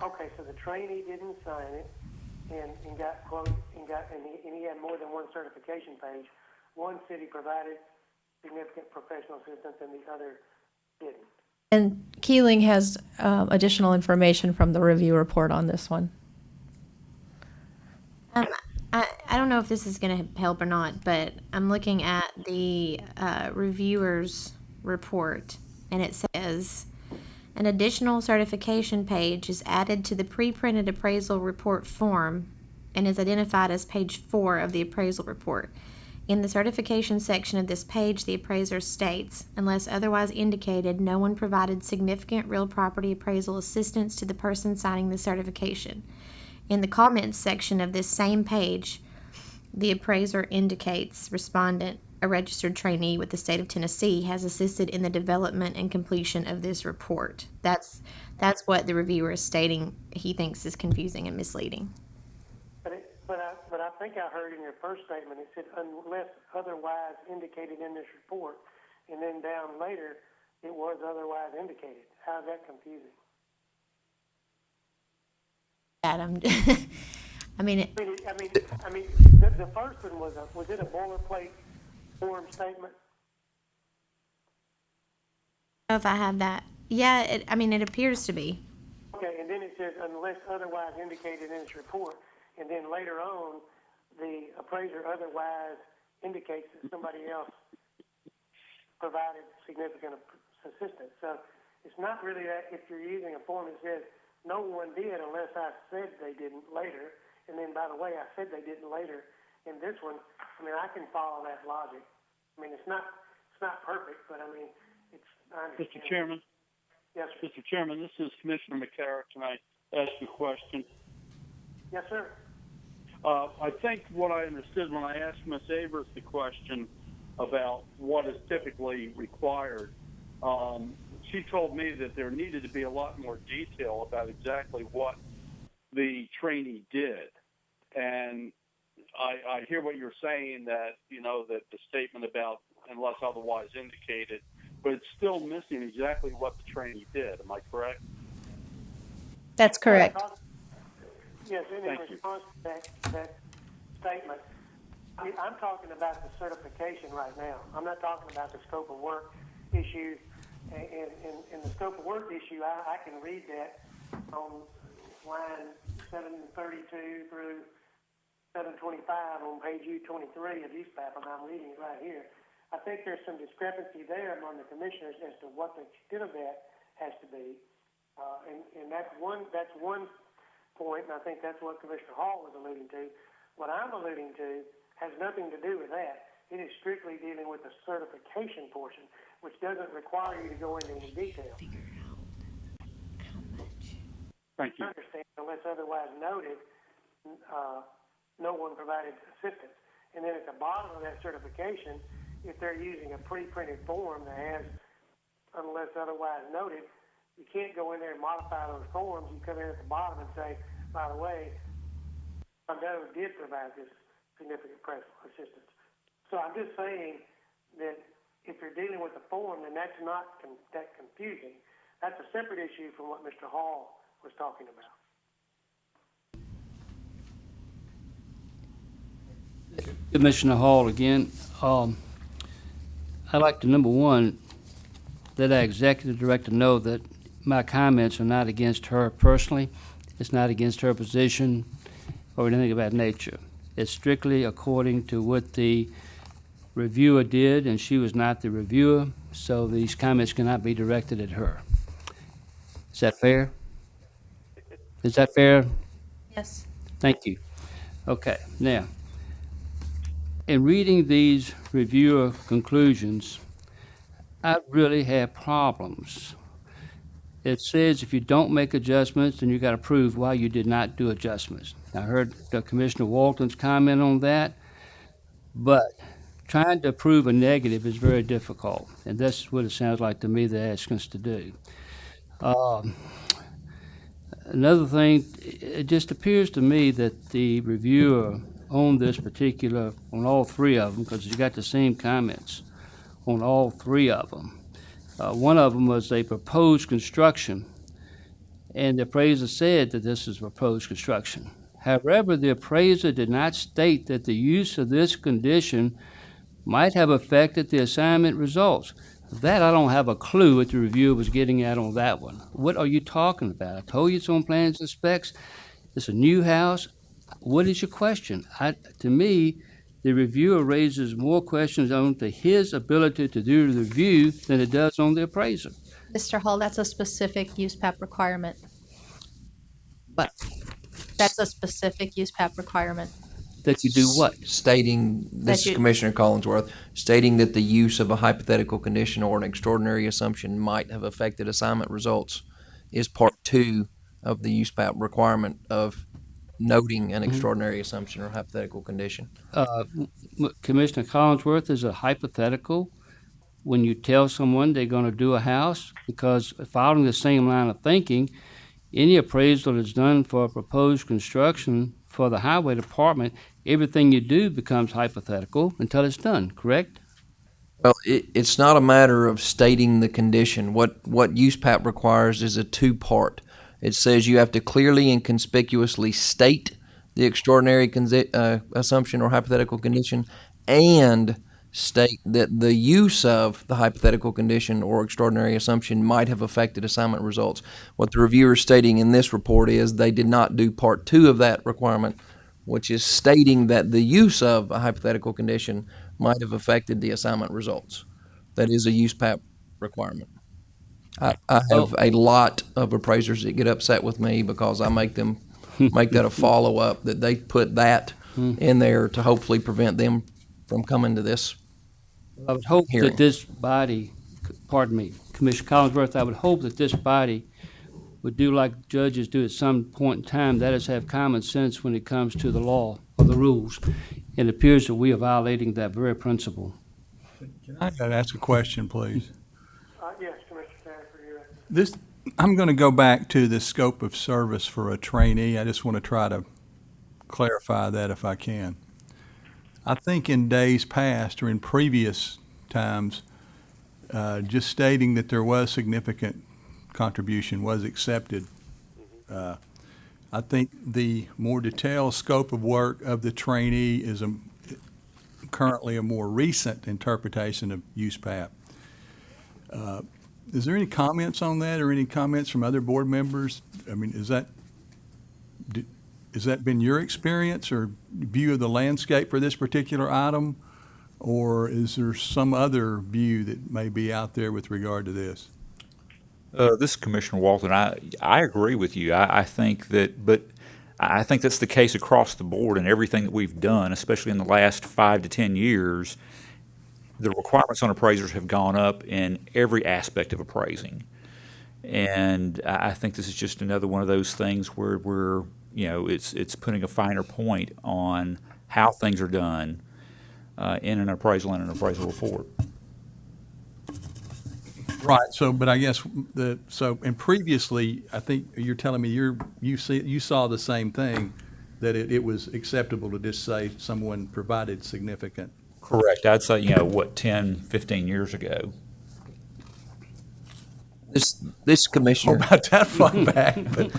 Okay, so the trainee didn't sign it and got quote and he had more than one certification page. One said he provided significant professional assistance and the other didn't. And Keeling has additional information from the review report on this one. I don't know if this is going to help or not, but I'm looking at the reviewer's report, and it says an additional certification page is added to the pre-printed appraisal report form and is identified as page 4 of the appraisal report. In the certification section of this page, the appraiser states, unless otherwise indicated, no one provided significant real property appraisal assistance to the person signing the certification. In the comments section of this same page, the appraiser indicates respondent, a registered trainee with the state of Tennessee, has assisted in the development and completion of this report. That's what the reviewer is stating he thinks is confusing and misleading. But I think I heard in your first statement, it said unless otherwise indicated in this report, and then down later, it was otherwise indicated. How is that confusing? Adam, I mean, The first one was it a boilerplate form statement? I don't know if I have that. Yeah, it appears to be. Okay, and then it says unless otherwise indicated in this report, and then later on, the appraiser otherwise indicates that somebody else provided significant assistance. So it's not really that if you're using a form that says no one did unless I said they didn't later, and then by the way, I said they didn't later. In this one, I can follow that logic. It's not perfect, but I understand. Mr. Chairman? Yes, sir. Mr. Chairman, this is Commissioner McCarrick. Can I ask a question? Yes, sir. I think what I understood when I asked Ms. Avers the question about what is typically required, she told me that there needed to be a lot more detail about exactly what the trainee did. And I hear what you're saying, that, that the statement about unless otherwise indicated, but it's still missing exactly what the trainee did. Am I correct? That's correct. Yes, in Thank you. response to that statement, I'm talking about the certification right now. I'm not talking about the scope of work issue. And the scope of work issue, I can read that on line 732 through 725 on page U23 of USPAP, and I'm reading it right here. I think there's some discrepancy there among the commissioners as to what the extent of that has to be. And that's one point, and I think that's what Commissioner Hall was alluding to. What I'm alluding to has nothing to do with that. It is strictly dealing with the certification portion, which doesn't require you to go into any detail. Thank you. I understand, unless otherwise noted, no one provided assistance. And then at the bottom of that certification, if they're using a pre-printed form that has unless otherwise noted, you can't go in there and modify those forms. You come in at the bottom and say, by the way, Mondo did provide this significant assistance. So I'm just saying that if you're dealing with a form, then that's not that confusing. That's a separate issue from what Mr. Hall was talking about. Commissioner Hall again. I'd like to, number one, let our executive director know that my comments are not against her personally. It's not against her position or anything of that nature. It's strictly according to what the reviewer did, and she was not the reviewer, so these comments cannot be directed at her. Is that fair? Is that fair? Yes. Thank you. Okay, now, in reading these reviewer conclusions, I really have problems. It says if you don't make adjustments, then you got to prove why you did not do adjustments. I heard Commissioner Walton's comment on that, but trying to prove a negative is very difficult, and that's what it sounds like to me they're asking us to do. Another thing, it just appears to me that the reviewer on this particular, on all three of them, because you got the same comments on all three of them. One of them was a proposed construction, and the appraiser said that this is proposed construction. However, the appraiser did not state that the use of this condition might have affected the assignment results. That I don't have a clue what the reviewer was getting at on that one. What are you talking about? I told you it's on plans and specs. It's a new house. What is your question? To me, the reviewer raises more questions on to his ability to do the review than it does on the appraiser. Mr. Hall, that's a specific use PAP requirement. But That's a specific use PAP requirement. that you do what? Stating, this is That you- Commissioner Collinsworth, stating that the use of a hypothetical condition or an extraordinary assumption might have affected assignment results is part two of the use PAP requirement of noting an extraordinary assumption or hypothetical condition. Commissioner Collinsworth is a hypothetical when you tell someone they're going to do a house, because following the same line of thinking, any appraisal that's done for a proposed construction for the highway department, everything you do becomes hypothetical until it's done, correct? Well, it's not a matter of stating the condition. What use PAP requires is a two-part. It says you have to clearly and conspicuously state the extraordinary assumption or hypothetical condition, and state that the use of the hypothetical condition or extraordinary assumption might have affected assignment results. What the reviewer is stating in this report is they did not do part two of that requirement, which is stating that the use of a hypothetical condition might have affected the assignment results. That is a use PAP requirement. I have a lot of appraisers that get upset with me because I make them make that a follow-up, that they put that in there to hopefully prevent them from coming to this. I would hope Hearing. that this body, pardon me, Commissioner Collinsworth, I would hope that this body would do like judges do at some point in time, that is have common sense when it comes to the law or the rules. It appears that we are violating that very principle. Can I ask a question, please? Yes, Commissioner Sanford, you're. This, I'm going to go back to the scope of service for a trainee. I just want to try to clarify that if I can. I think in days past or in previous times, just stating that there was significant contribution was accepted. I think the more detailed scope of work of the trainee is currently a more recent interpretation of use PAP. Is there any comments on that or any comments from other board members? I mean, has that been your experience or view of the landscape for this particular item? Or is there some other view that may be out there with regard to this? This is Commissioner Walton. I agree with you. I think that, but I think that's the case across the board in everything that we've done, especially in the last 5 to 10 years. The requirements on appraisers have gone up in every aspect of appraising. And I think this is just another one of those things where we're, it's putting a finer point on how things are done in an appraisal and an appraisal report. Right. So, but I guess and previously, I think you're telling me you saw the same thing, that it was acceptable to just say someone provided significant. Correct. I'd say, 10, 15 years ago. This Commissioner. About that far back, but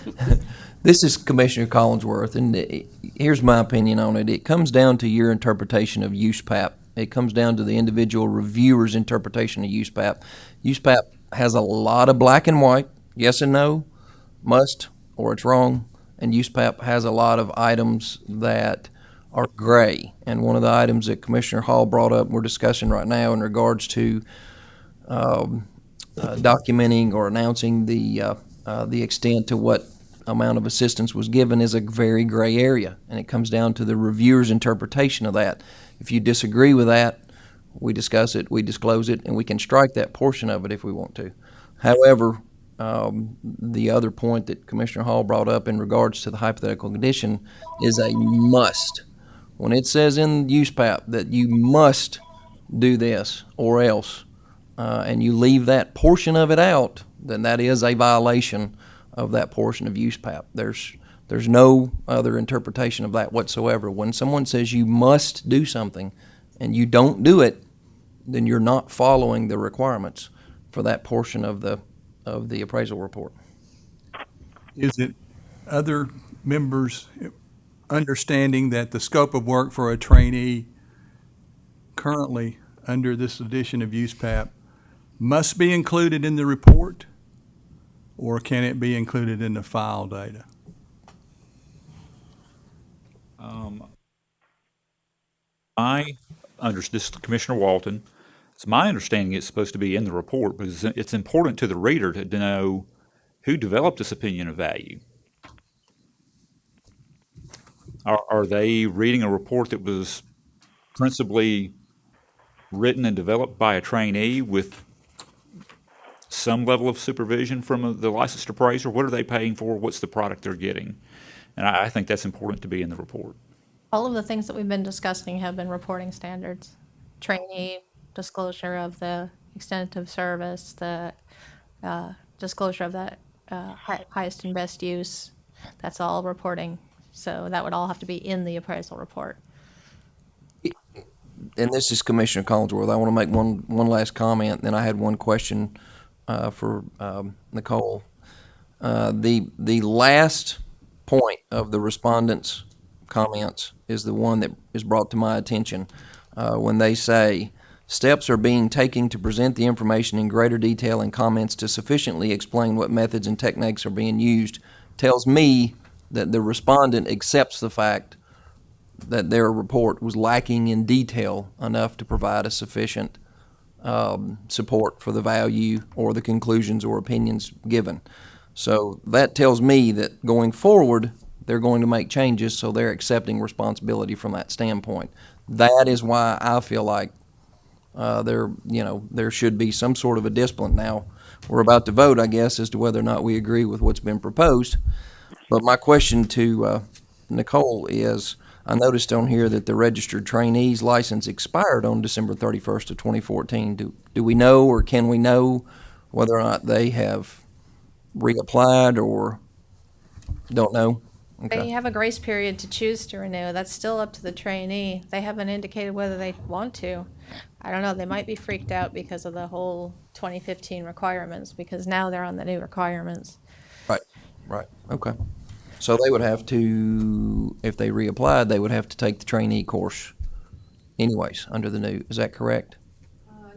This is Commissioner Collinsworth, and here's my opinion on it. It comes down to your interpretation of use PAP. It comes down to the individual reviewer's interpretation of use PAP. Use PAP has a lot of black and white, yes and no, must, or it's wrong, and use PAP has a lot of items that are gray. And one of the items that Commissioner Hall brought up, we're discussing right now in regards to documenting or announcing the extent to what amount of assistance was given is a very gray area, and it comes down to the reviewer's interpretation of that. If you disagree with that, we discuss it, we disclose it, and we can strike that portion of it if we want to. However, the other point that Commissioner Hall brought up in regards to the hypothetical condition is a must. When it says in use PAP that you must do this or else, and you leave that portion of it out, then that is a violation of that portion of use PAP. There's no other interpretation of that whatsoever. When someone says you must do something and you don't do it, then you're not following the requirements for that portion of the appraisal report. is it other members' understanding that the scope of work for a trainee currently under this edition of use PAP must be included in the report, or can it be included in the file data? This is Commissioner Walton. It's my understanding it's supposed to be in the report because it's important to the reader to know who developed this opinion of value. Are they reading a report that was principally written and developed by a trainee with some level of supervision from the licensed appraiser? What are they paying for? What's the product they're getting? And I think that's important to be in the report. All of the things that we've been discussing have been reporting standards. Trainee, disclosure of the extent of service, the disclosure of that highest and best use. That's all reporting. So that would all have to be in the appraisal report. And this is Commissioner Collinsworth. I want to make one last comment. Then I had one question for Nicole. The last point of the respondents' comments is the one that is brought to my attention when they say steps are being taken to present the information in greater detail and comments to sufficiently explain what methods and techniques are being used. Tells me that the respondent accepts the fact that their report was lacking in detail enough to provide a sufficient support for the value or the conclusions or opinions given. So that tells me that going forward, they're going to make changes, so they're accepting responsibility from that standpoint. That is why I feel like there should be some sort of a discipline. Now, we're about to vote, I guess, as to whether or not we agree with what's been proposed. But my question to Nicole is, I noticed on here that the registered trainee's license expired on December 31st of 2014. Do we know, or can we know whether or not they have reapplied, or don't know? They Okay. have a grace period to choose to renew. That's still up to the trainee. They haven't indicated whether they want to. I don't know. They might be freaked out because of the whole 2015 requirements, because now they're on the new requirements. Right. Okay. So they would have to, if they reapplied, they would have to take the trainee course anyways under the new. Is that correct?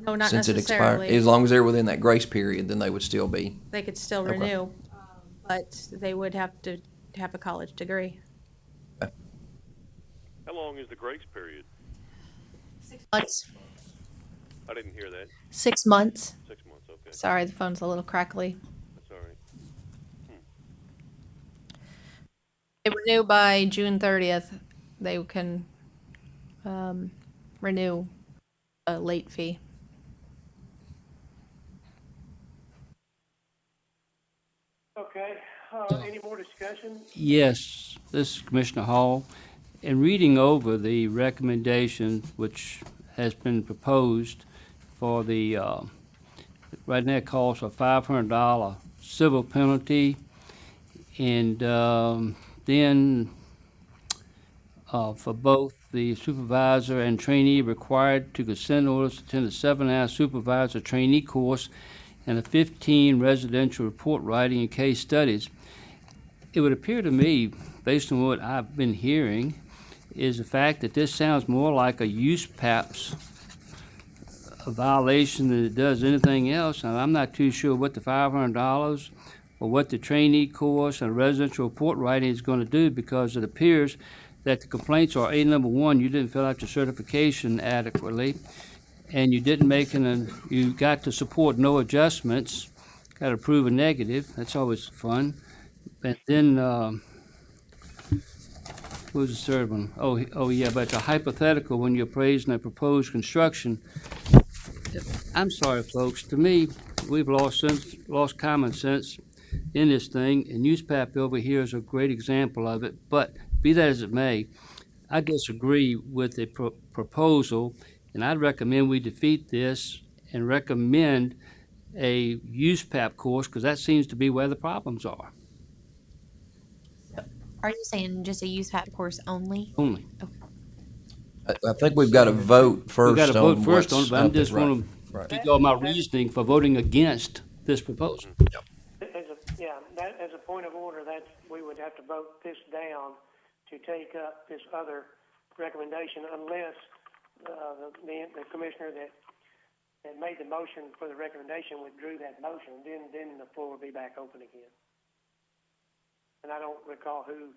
No, not Since it expired, necessarily. as long as they're within that grace period, then they would still be. They could still Okay. renew, but they would have to have a college degree. How long is the grace period? 6 months. I didn't hear that. 6 months. 6 months, okay. Sorry, the phone's a little crackly. That's all right. They renew by June 30th. They can renew a late fee. Okay, any more discussion? Yes, this is Commissioner Hall. In reading over the recommendation which has been proposed for the, right now it calls for $500 civil penalty, and then for both the supervisor and trainee required to consent orders to attend a 7-hour supervisor trainee course and a 15 residential report writing and case studies. It would appear to me, based on what I've been hearing, is the fact that this sounds more like a use PAPS violation than it does anything else. And I'm not too sure what the $500 or what the trainee course and residential report writing is going to do, because it appears that the complaints are, number one, you didn't fill out your certification adequately, and you didn't make you got to support no adjustments, got to prove a negative. That's always fun. And then, what was the third one? Oh yeah, but it's a hypothetical when you're appraising a proposed construction. I'm sorry, folks. To me, we've lost common sense in this thing, and USPAP over here is a great example of it. But be that as it may, I disagree with the proposal, and I'd recommend we defeat this and recommend a USPAP course, because that seems to be where the problems are. Are you saying just a USPAP course only? Only. I think we've got to vote first. We've got to vote first on what's it, but I out there. just want Right. to give y'all my reasoning for voting against this proposal. As a point of order, we would have to vote this down to take up this other recommendation, unless the commissioner that made the motion for the recommendation withdrew that motion, then the floor will be back open again. And I don't recall who,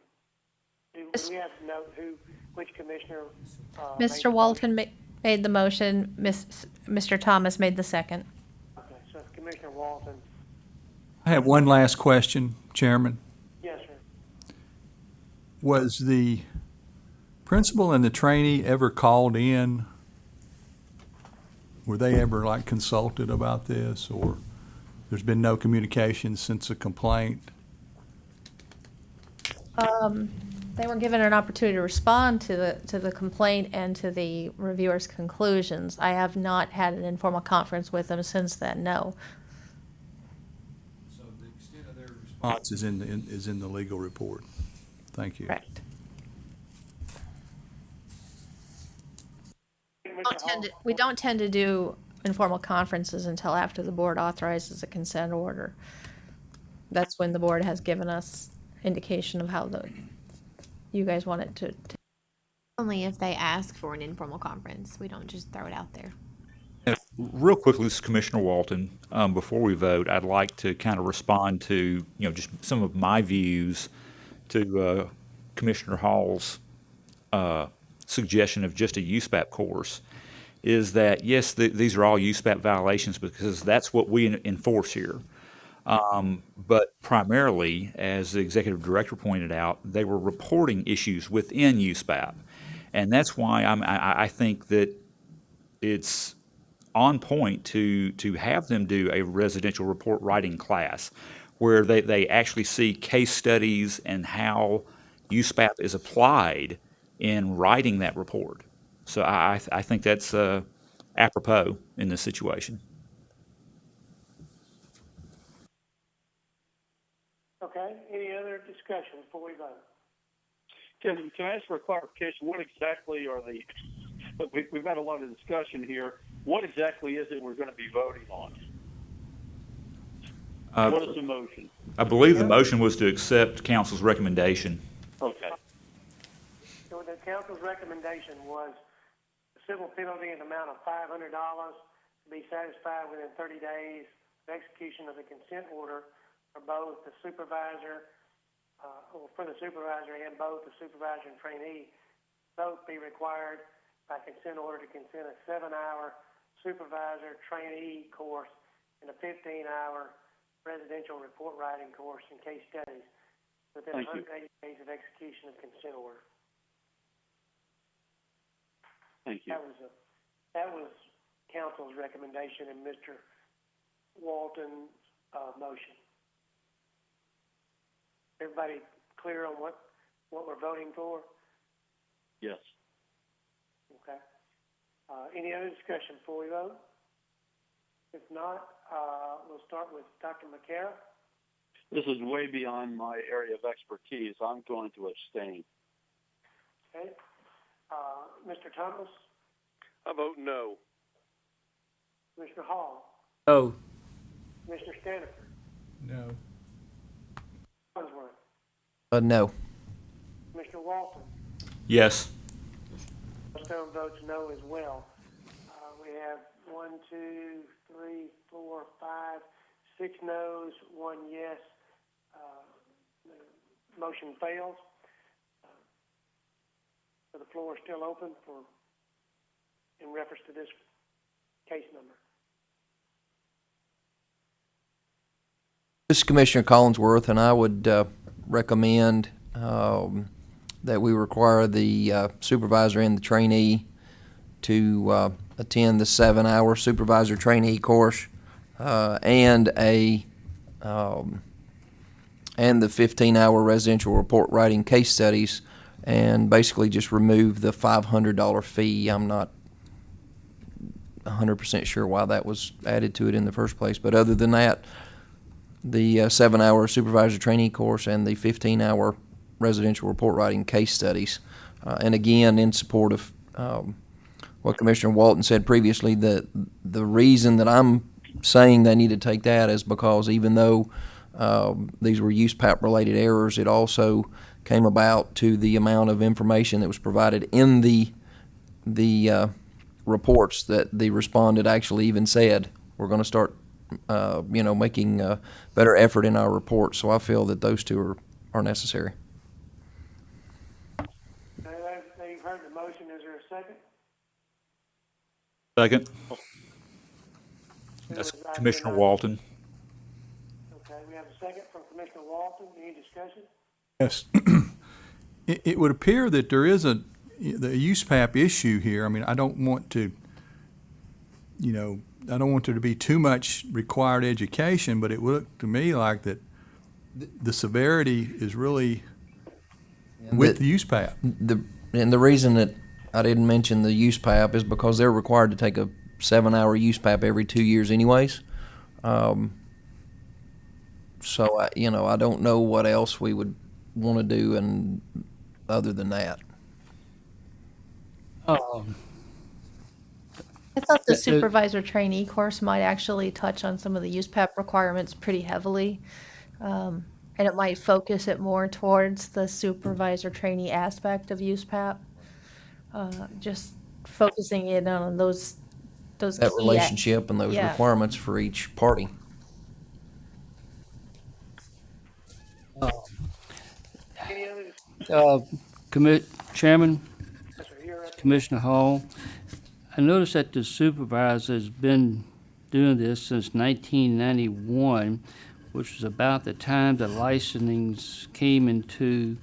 do we have to note which commissioner? made Mr. the Walton made the motion, Mr. Thomas made the second. motion? Okay, so it's Commissioner Walton. I have one last question, Chairman. Yes, sir. Was the principal and the trainee ever called in? Were they ever like consulted about this, or there's been no communication since the complaint? They were given an opportunity to respond to the complaint and to the reviewer's conclusions. I have not had an informal conference with them since then, no. So the extent of their response is in the legal report. Thank you. Correct. We don't tend to do informal conferences until after the board authorizes a consent order. That's when the board has given us indication of how you guys want it to. Only if they ask for an informal conference. We don't just throw it out there. Real quickly, this is Commissioner Walton. Before we vote, I'd like to kind of respond to, just some of my views to Commissioner Hall's suggestion of just a USPAP course. Is that, yes, these are all USPAP violations because that's what we enforce here. But primarily, as the executive director pointed out, they were reporting issues within USPAP. And that's why I think that it's on point to have them do a residential report writing class where they actually see case studies and how USPAP is applied in writing that report. So I think that's apropos in this situation. Okay, any other discussion before we vote? Can I ask for a clarification? What exactly are the, we've had a lot of discussion here. What exactly is it we're going to be voting on? What is the motion? I believe the motion was to accept council's recommendation. Okay. So the council's recommendation was a civil penalty in the amount of $500 to be satisfied within 30 days of execution of the consent order for both the supervisor, or for the supervisor and both the supervisor and trainee, both be required by consent order to consent a 7-hour supervisor trainee course and a 15-hour residential report writing course and case studies within 180 days of execution of consent order. Thank you. That was council's recommendation and Mr. Walton's motion. Everybody clear on what we're voting for? Yes. Okay. Any other discussion before we vote? If not, we'll start with Dr. McCara. This is way beyond my area of expertise. I'm going to abstain. Okay. Mr. Thomas? I vote no. Commissioner Hall? No. Commissioner Staniford? No. Farnsworth? No. Commissioner Walton? Yes. Stone votes no as well. We have 1, 2, 3, 4, 5, 6 no's, 1 yes. The motion fails. So the floor is still open in reference to this case number. This is Commissioner Collinsworth, and I would recommend that we require the supervisor and the trainee to attend the 7-hour supervisor trainee course and the 15-hour residential report writing case studies, and basically just remove the $500 fee. I'm not 100% sure why that was added to it in the first place, but other than that, the 7-hour supervisor trainee course and the 15-hour residential report writing case studies. And again, in support of what Commissioner Walton said previously, the reason that I'm saying they need to take that is because even though these were USPAP-related errors, it also came about to the amount of information that was provided in the reports that the respondent actually even said. We're going to start, making better effort in our reports. So I feel that those two are necessary. They've heard the motion. Is there a second? Second. Who That's was- I Commissioner did not- Walton. Okay, we have a second from Commissioner Walton. Any discussion? Yes. It would appear that there is the USPAP issue here. I mean, I don't want to, I don't want there to be too much required education, but it would look to me like that the severity is really with the USPAP. And the reason that I didn't mention the USPAP is because they're required to take a 7-hour USPAP every 2 years anyways. So, I don't know what else we would want to do and other than that. I thought the supervisor trainee course might actually touch on some of the USPAP requirements pretty heavily. And it might focus it more towards the supervisor trainee aspect of USPAP. Just focusing in on those That key relationship and those yeah. requirements for each party. Any other? Chairman, Yes, sir. You're up. Commissioner Hall, I noticed that the supervisor has been doing this since 1991, which was about the time the licensings came into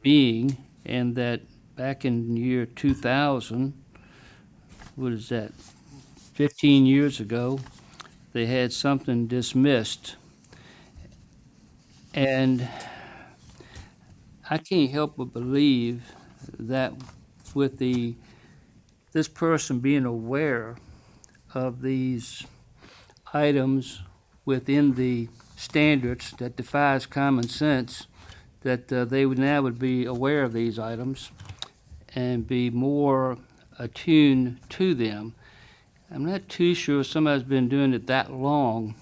being, and that back in the year 2000, what is that, 15 years ago, they had something dismissed. And I can't help but believe that with this person being aware of these items within the standards that defies common sense, that they would be aware of these items and be more attuned to them. I'm not too sure somebody's been doing it that long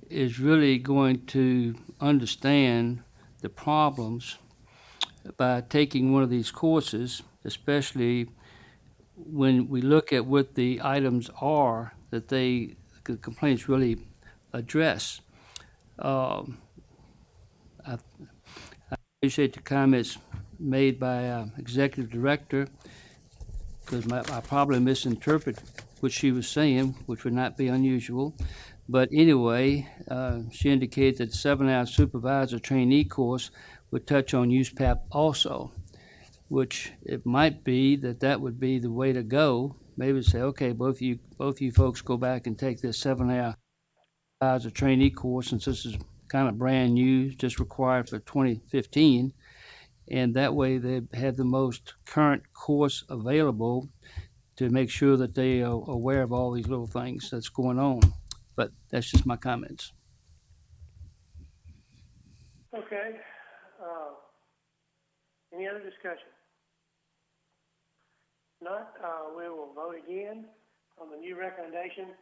is really going to understand the problems by taking one of these courses, especially when we look at what the items are that the complaints really address. I appreciate the comments made by Executive Director, because I probably misinterpreted what she was saying, which would not be unusual. But anyway, she indicated that the 7-hour supervisor trainee course would touch on USPAP also, which it might be that would be the way to go. Maybe say, okay, both you folks go back and take this 7-hour supervisor trainee course, since this is kind of brand new, just required for 2015, and that way they have the most current course available to make sure that they are aware of all these little things that's going on. But that's just my comments. Okay. Any other discussion? Not, we will vote again on the new recommendation,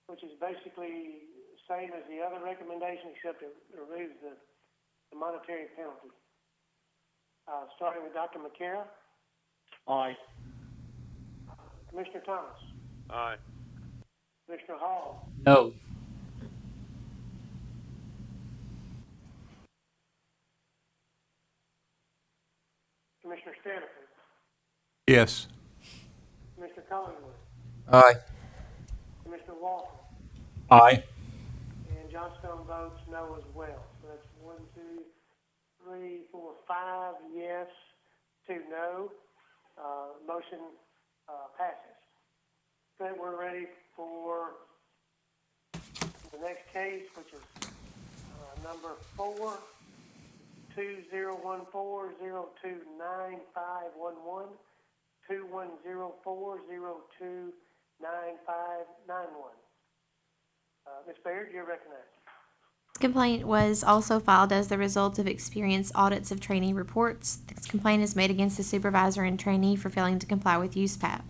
which is basically the same as the other recommendation, except it removes the monetary penalty. Starting with Dr. McCara, Aye. Commissioner Thomas, Aye. Commissioner Hall, No. Commissioner Staniford, Yes. Commissioner Collingwood, Aye. Commissioner Walton, Aye. and Johnstone votes no as well. So that's 1, 2, 3, 4, 5 yes, 2 no. Motion passes. Okay, we're ready for the next case, which is number 4, 2014-029511, 2104-029591. Ms. Baird, you're recognized. Complaint was also filed as the result of experienced audits of trainee reports. This complaint is made against the supervisor and trainee for failing to comply with USPAP.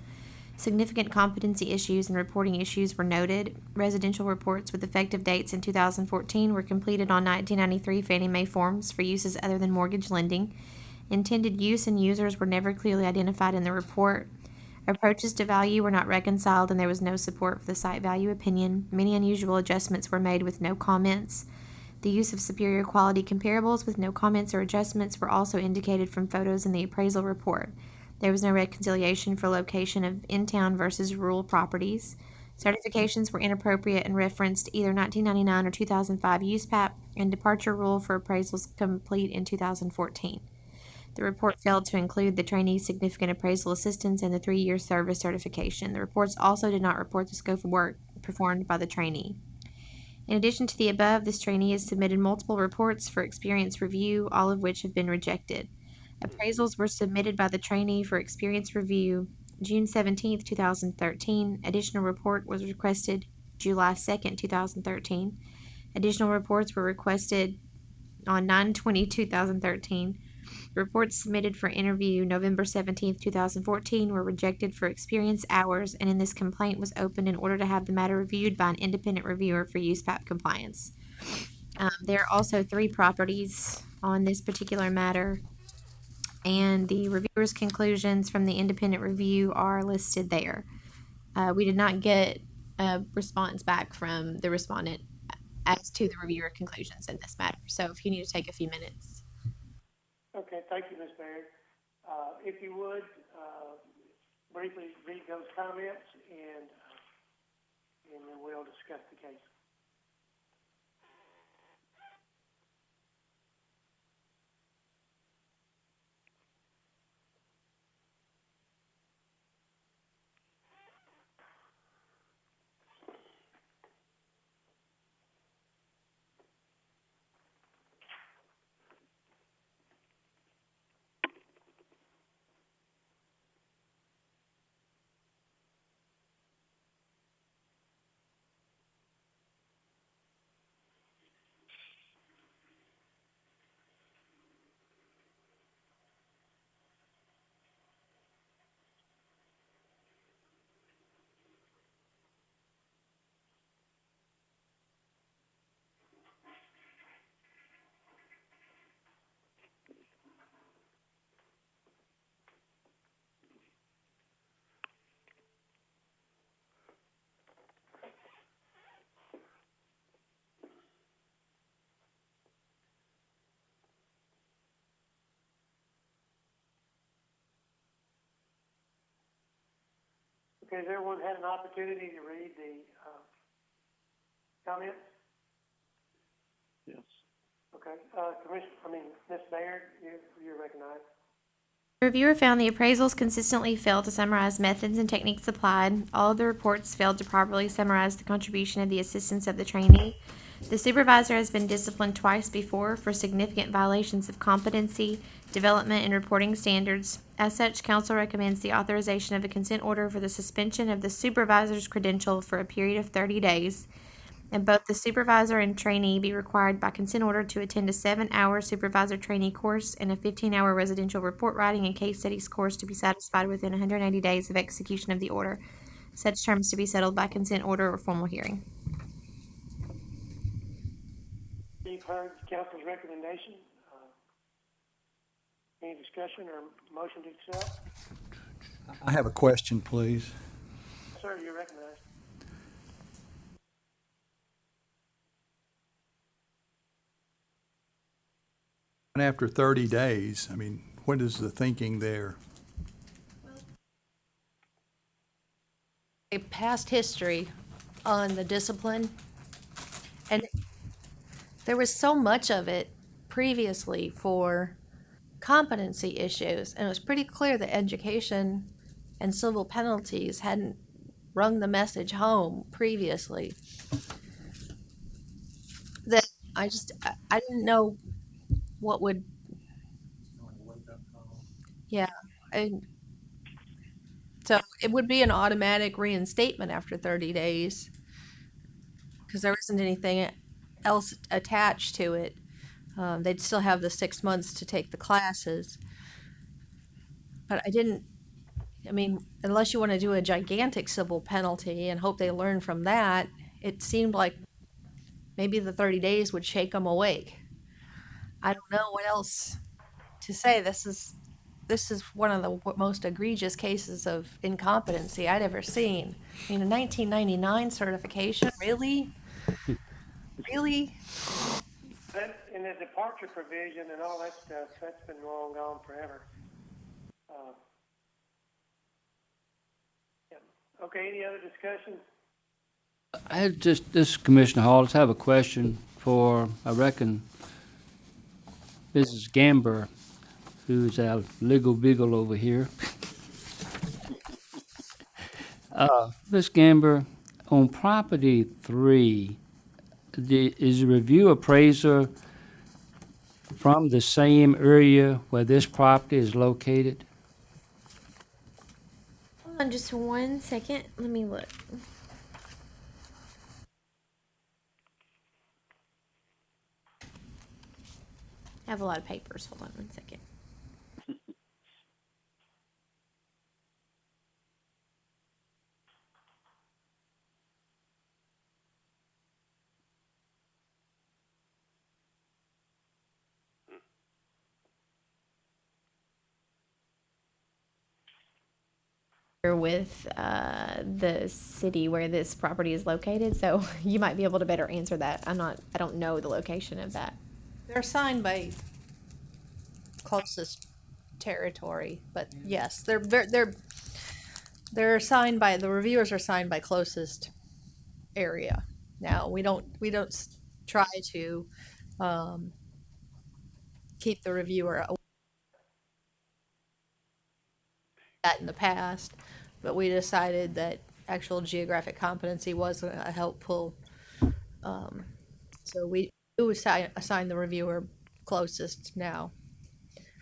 Significant competency issues and reporting issues were noted. Residential reports with effective dates in 2014 were completed on 1993 Fannie Mae forms for uses other than mortgage lending. Intended use and users were never clearly identified in the report. Approaches to value were not reconciled, and there was no support for the site value opinion. Many unusual adjustments were made with no comments. The use of superior quality comparables with no comments or adjustments were also indicated from photos in the appraisal report. There was no reconciliation for location of in-town versus rural properties. Certifications were inappropriate and referenced either 1999 or 2005 USPAP and departure rule for appraisals complete in 2014. The report failed to include the trainee's significant appraisal assistance and the 3-year service certification. The reports also did not report the scope of work performed by the trainee. In addition to the above, this trainee has submitted multiple reports for experience review, all of which have been rejected. Appraisals were submitted by the trainee for experience review June 17, 2013. Additional report was requested July 2nd, 2013. Additional reports were requested on 9/20/2013. Reports submitted for interview November 17, 2014 were rejected for experience hours, and in this complaint was opened in order to have the matter reviewed by an independent reviewer for USPAP compliance. There are also 3 properties on this particular matter, and the reviewer's conclusions from the independent review are listed there. We did not get a response back from the respondent as to the reviewer conclusions in this matter. So if you need to take a few minutes. Okay, thank you, Ms. Baird. If you would, briefly read those comments and then we'll discuss the case. Okay, has everyone had an opportunity to read the comments? Yes. Okay, Ms. Baird, you're recognized. The reviewer found the appraisals consistently failed to summarize methods and techniques applied. All of the reports failed to properly summarize the contribution of the assistance of the trainee. The supervisor has been disciplined twice before for significant violations of competency, development, and reporting standards. As such, council recommends the authorization of a consent order for the suspension of the supervisor's credential for a period of 30 days, and both the supervisor and trainee be required by consent order to attend a 7-hour supervisor trainee course and a 15-hour residential report writing and case studies course to be satisfied within 180 days of execution of the order. Such terms to be settled by consent order or formal hearing. You've heard council's recommendation. Any discussion or motion to accept? I have a question, please. Sir, you're recognized. And after 30 days, I mean, what is the thinking there? A past history on the discipline, and there was so much of it previously for competency issues, and it was pretty clear that education and civil penalties hadn't rung the message home previously. That I didn't know what would, yeah, and so it would be an automatic reinstatement after 30 days because there isn't anything else attached to it. They'd still have the 6 months to take the classes. But I mean, unless you want to do a gigantic civil penalty and hope they learn from that, it seemed like maybe the 30 days would shake them awake. I don't know what else to say. This is this is one of the most egregious cases of incompetency I'd ever seen. I mean, a 1999 certification, really? Really? That, and the departure provision and all that stuff, that's been long gone forever. Yeah. Okay, any other discussion? I had just, this is Commissioner Hall, I have a question for, I reckon, Mrs. Gamber, who's our legal beagle over here. Ms. Gamber, on property 3, is the review appraiser from the same area where this property is located? Hold on just 1 second. Let me look. I have a lot of papers. Hold on 1 second. With the city where this property is located, so you might be able to better answer that. I don't know the location of that. They're assigned by closest territory, but yes, they're assigned by, the reviewers are assigned by closest area. Now, we don't try to keep the reviewer away that in the past, but we decided that actual geographic competency was a helpful, so we do assign the reviewer closest now.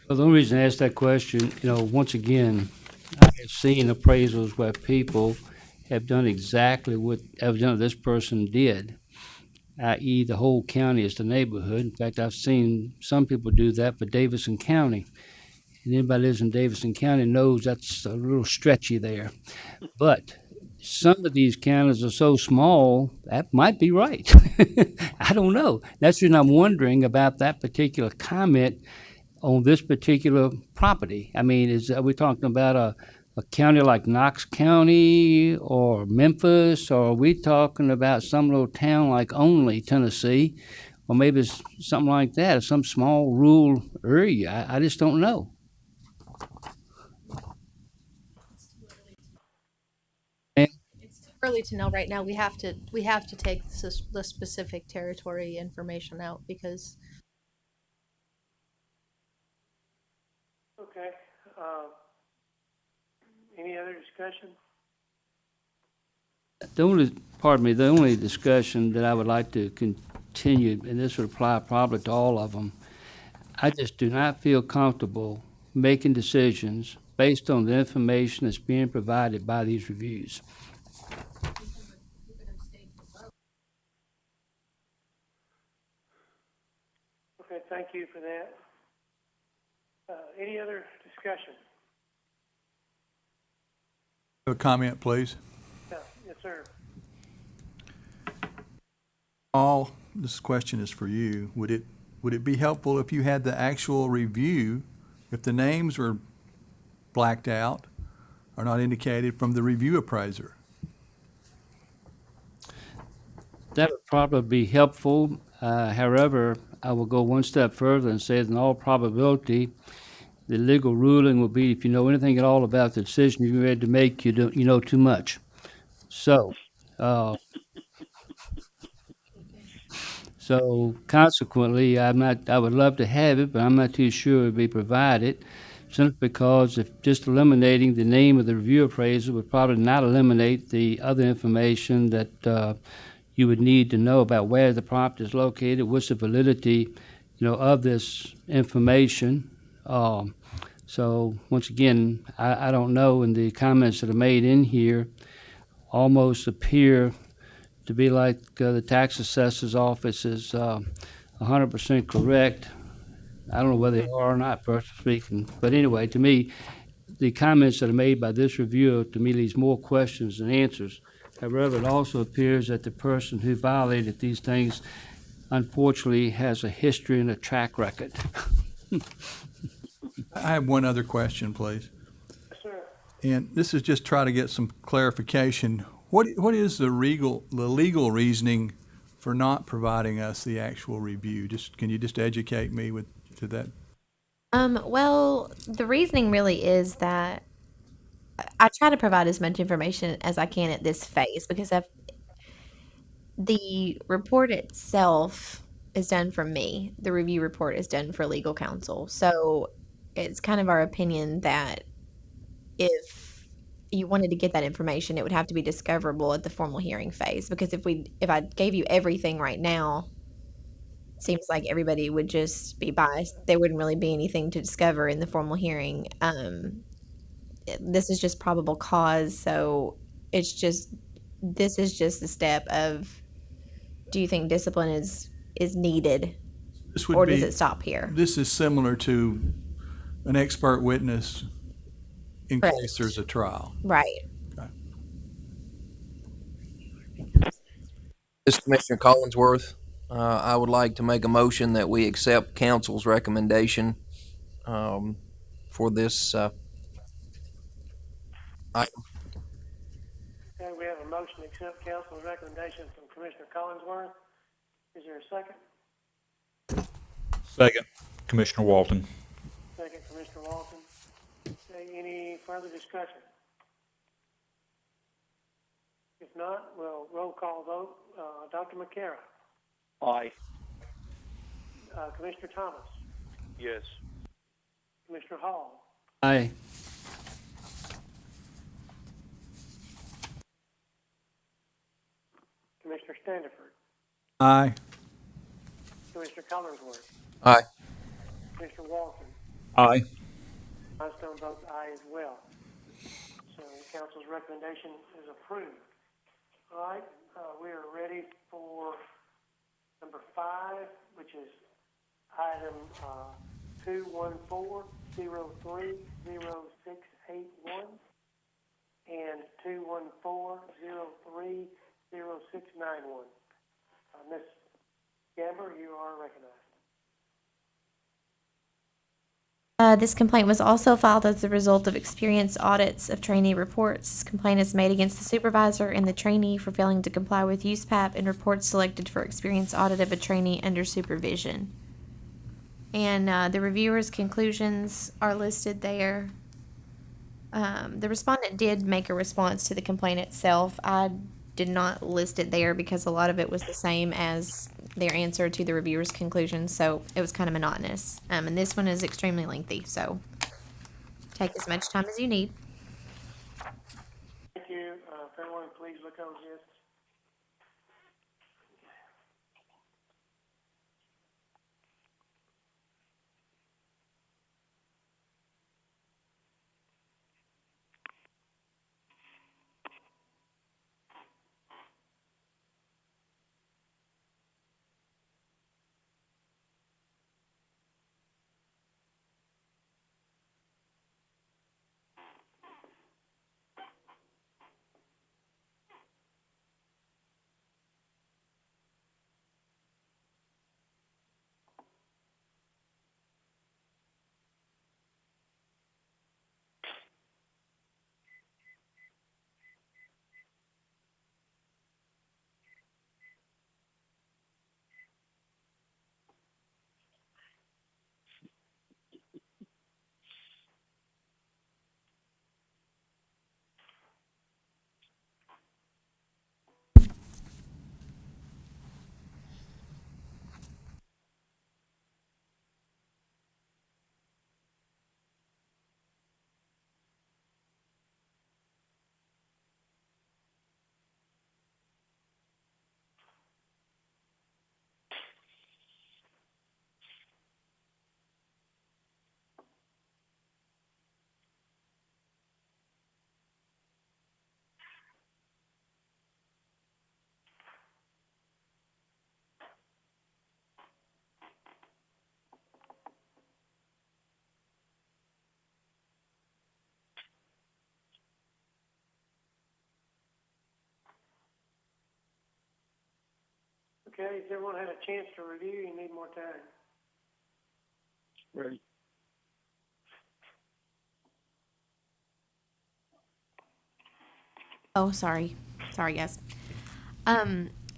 Well, the only reason I asked that question, once again, I have seen appraisals where people have done exactly what evidently this person did, i.e. the whole county is the neighborhood. In fact, I've seen some people do that for Davidson County. And anybody who lives in Davidson County knows that's a little stretchy there. But some of these counties are so small, that might be right. I don't know. That's the reason I'm wondering about that particular comment on this particular property. I mean, are we talking about a county like Knox County or Memphis, or are we talking about some little town like Only, Tennessee, or maybe it's something like that, or some small rural area? I just don't know. Early to know right now. We have to take the specific territory information out because. Okay, any other discussion? The only discussion that I would like to continue, and this would apply probably to all of them, I just do not feel comfortable making decisions based on the information that's being provided by these reviews. Okay, thank you for that. Any other discussion? A comment, please. Yeah, yes, sir. Paul, this question is for you. Would it be helpful if you had the actual review, if the names were blacked out or not indicated from the review appraiser? That would probably be helpful. However, I will go one step further and say that in all probability, the legal ruling will be if you know anything at all about the decision you're ready to make, you know too much. So consequently, I would love to have it, but I'm not too sure it would be provided, simply because if just eliminating the name of the review appraiser would probably not eliminate the other information that you would need to know about where the property is located, what's the validity, of this information. So once again, I don't know, and the comments that are made in here almost appear to be like the tax assessor's office is 100% correct. I don't know whether they are or not, personally speaking. But anyway, to me, the comments that are made by this reviewer, to me, leaves more questions than answers. However, it also appears that the person who violated these things, unfortunately, has a history and a track record. I have one other question, please. Yes, sir. And this is just try to get some clarification. What is the legal reasoning for not providing us the actual review? Can you just educate me to that? Well, the reasoning really is that I try to provide as much information as I can at this phase because the report itself is done from me. The review report is done for legal counsel. So it's kind of our opinion that if you wanted to get that information, it would have to be discoverable at the formal hearing phase. Because if I gave you everything right now, it seems like everybody would just be biased. There wouldn't really be anything to discover in the formal hearing. This is just probable cause, so this is just the step of, do you think discipline is needed, This would or does be, it stop here? this is similar to an expert witness in Correct. case there's a trial. Right. Okay. This is Commissioner Collinsworth. I would like to make a motion that we accept council's recommendation for this item. Okay, we have a motion to accept council's recommendation from Commissioner Collinsworth. Is there a second? Second, Commissioner Walton. Second, Commissioner Walton. Okay, any further discussion? If not, we'll roll call vote. Dr. McCara, Aye. Commissioner Thomas, Yes. Commissioner Hall, Aye. Commissioner Standiford, Aye. Commissioner Collinsworth, Aye. Commissioner Walton. Aye. Einstein votes aye as well. So council's recommendation is approved. All right, we are ready for number 5, which is item 214-03-0681 and 214-03-0691. Ms. Gamber, you are recognized. This complaint was also filed as a result of experience audits of trainee reports. This complaint is made against the supervisor and the trainee for failing to comply with USPAP and reports selected for experience audit of a trainee under supervision. And the reviewer's conclusions are listed there. The respondent did make a response to the complaint itself. I did not list it there because a lot of it was the same as their answer to the reviewer's conclusions, so it was kind of monotonous. And this one is extremely lengthy, so take as much time as you need. Thank you. If everyone please look over this. Okay, has everyone had a chance to review? You need more time. Ready. Oh, sorry. Sorry, guys.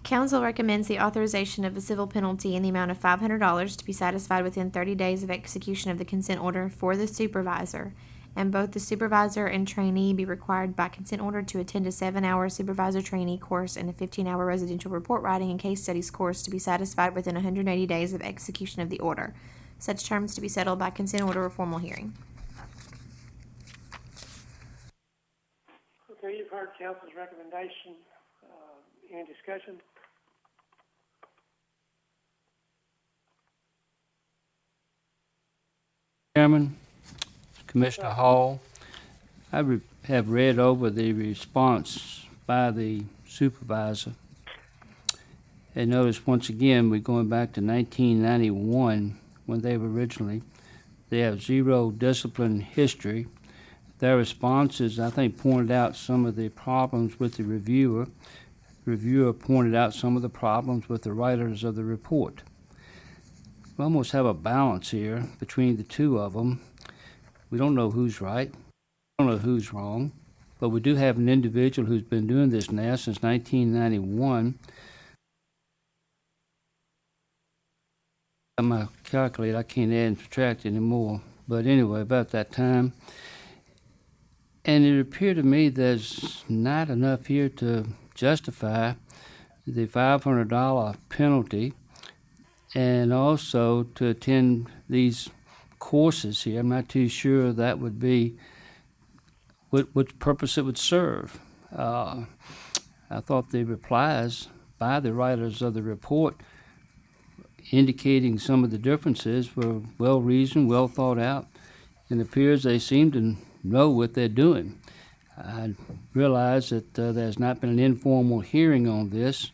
Council recommends the authorization of a civil penalty in the amount of $500 to be satisfied within 30 days of execution of the consent order for the supervisor, and both the supervisor and trainee be required by consent order to attend a 7-hour supervisor trainee course and a 15-hour residential report writing and case studies course to be satisfied within 180 days of execution of the order. Such terms to be settled by consent order or formal hearing. Okay, you've heard council's recommendation. Any discussion? Chairman, Commissioner Hall, I have read over the response by the supervisor. And notice once again, we're going back to 1991 when they have zero discipline history. Their responses, I think, pointed out some of the problems with the reviewer. The reviewer pointed out some of the problems with the writers of the report. We almost have a balance here between the two of them. We don't know who's right, we don't know who's wrong, but we do have an individual who's been doing this now since 1991. On my calculator, I can't add and subtract anymore, but anyway, about that time. And it appeared to me there's not enough here to justify the $500 penalty, and also to attend these courses here. I'm not too sure that would be what purpose it would serve. I thought the replies by the writers of the report indicating some of the differences were well reasoned, well thought out, and it appears they seem to know what they're doing. I realize that there's not been an informal hearing on this,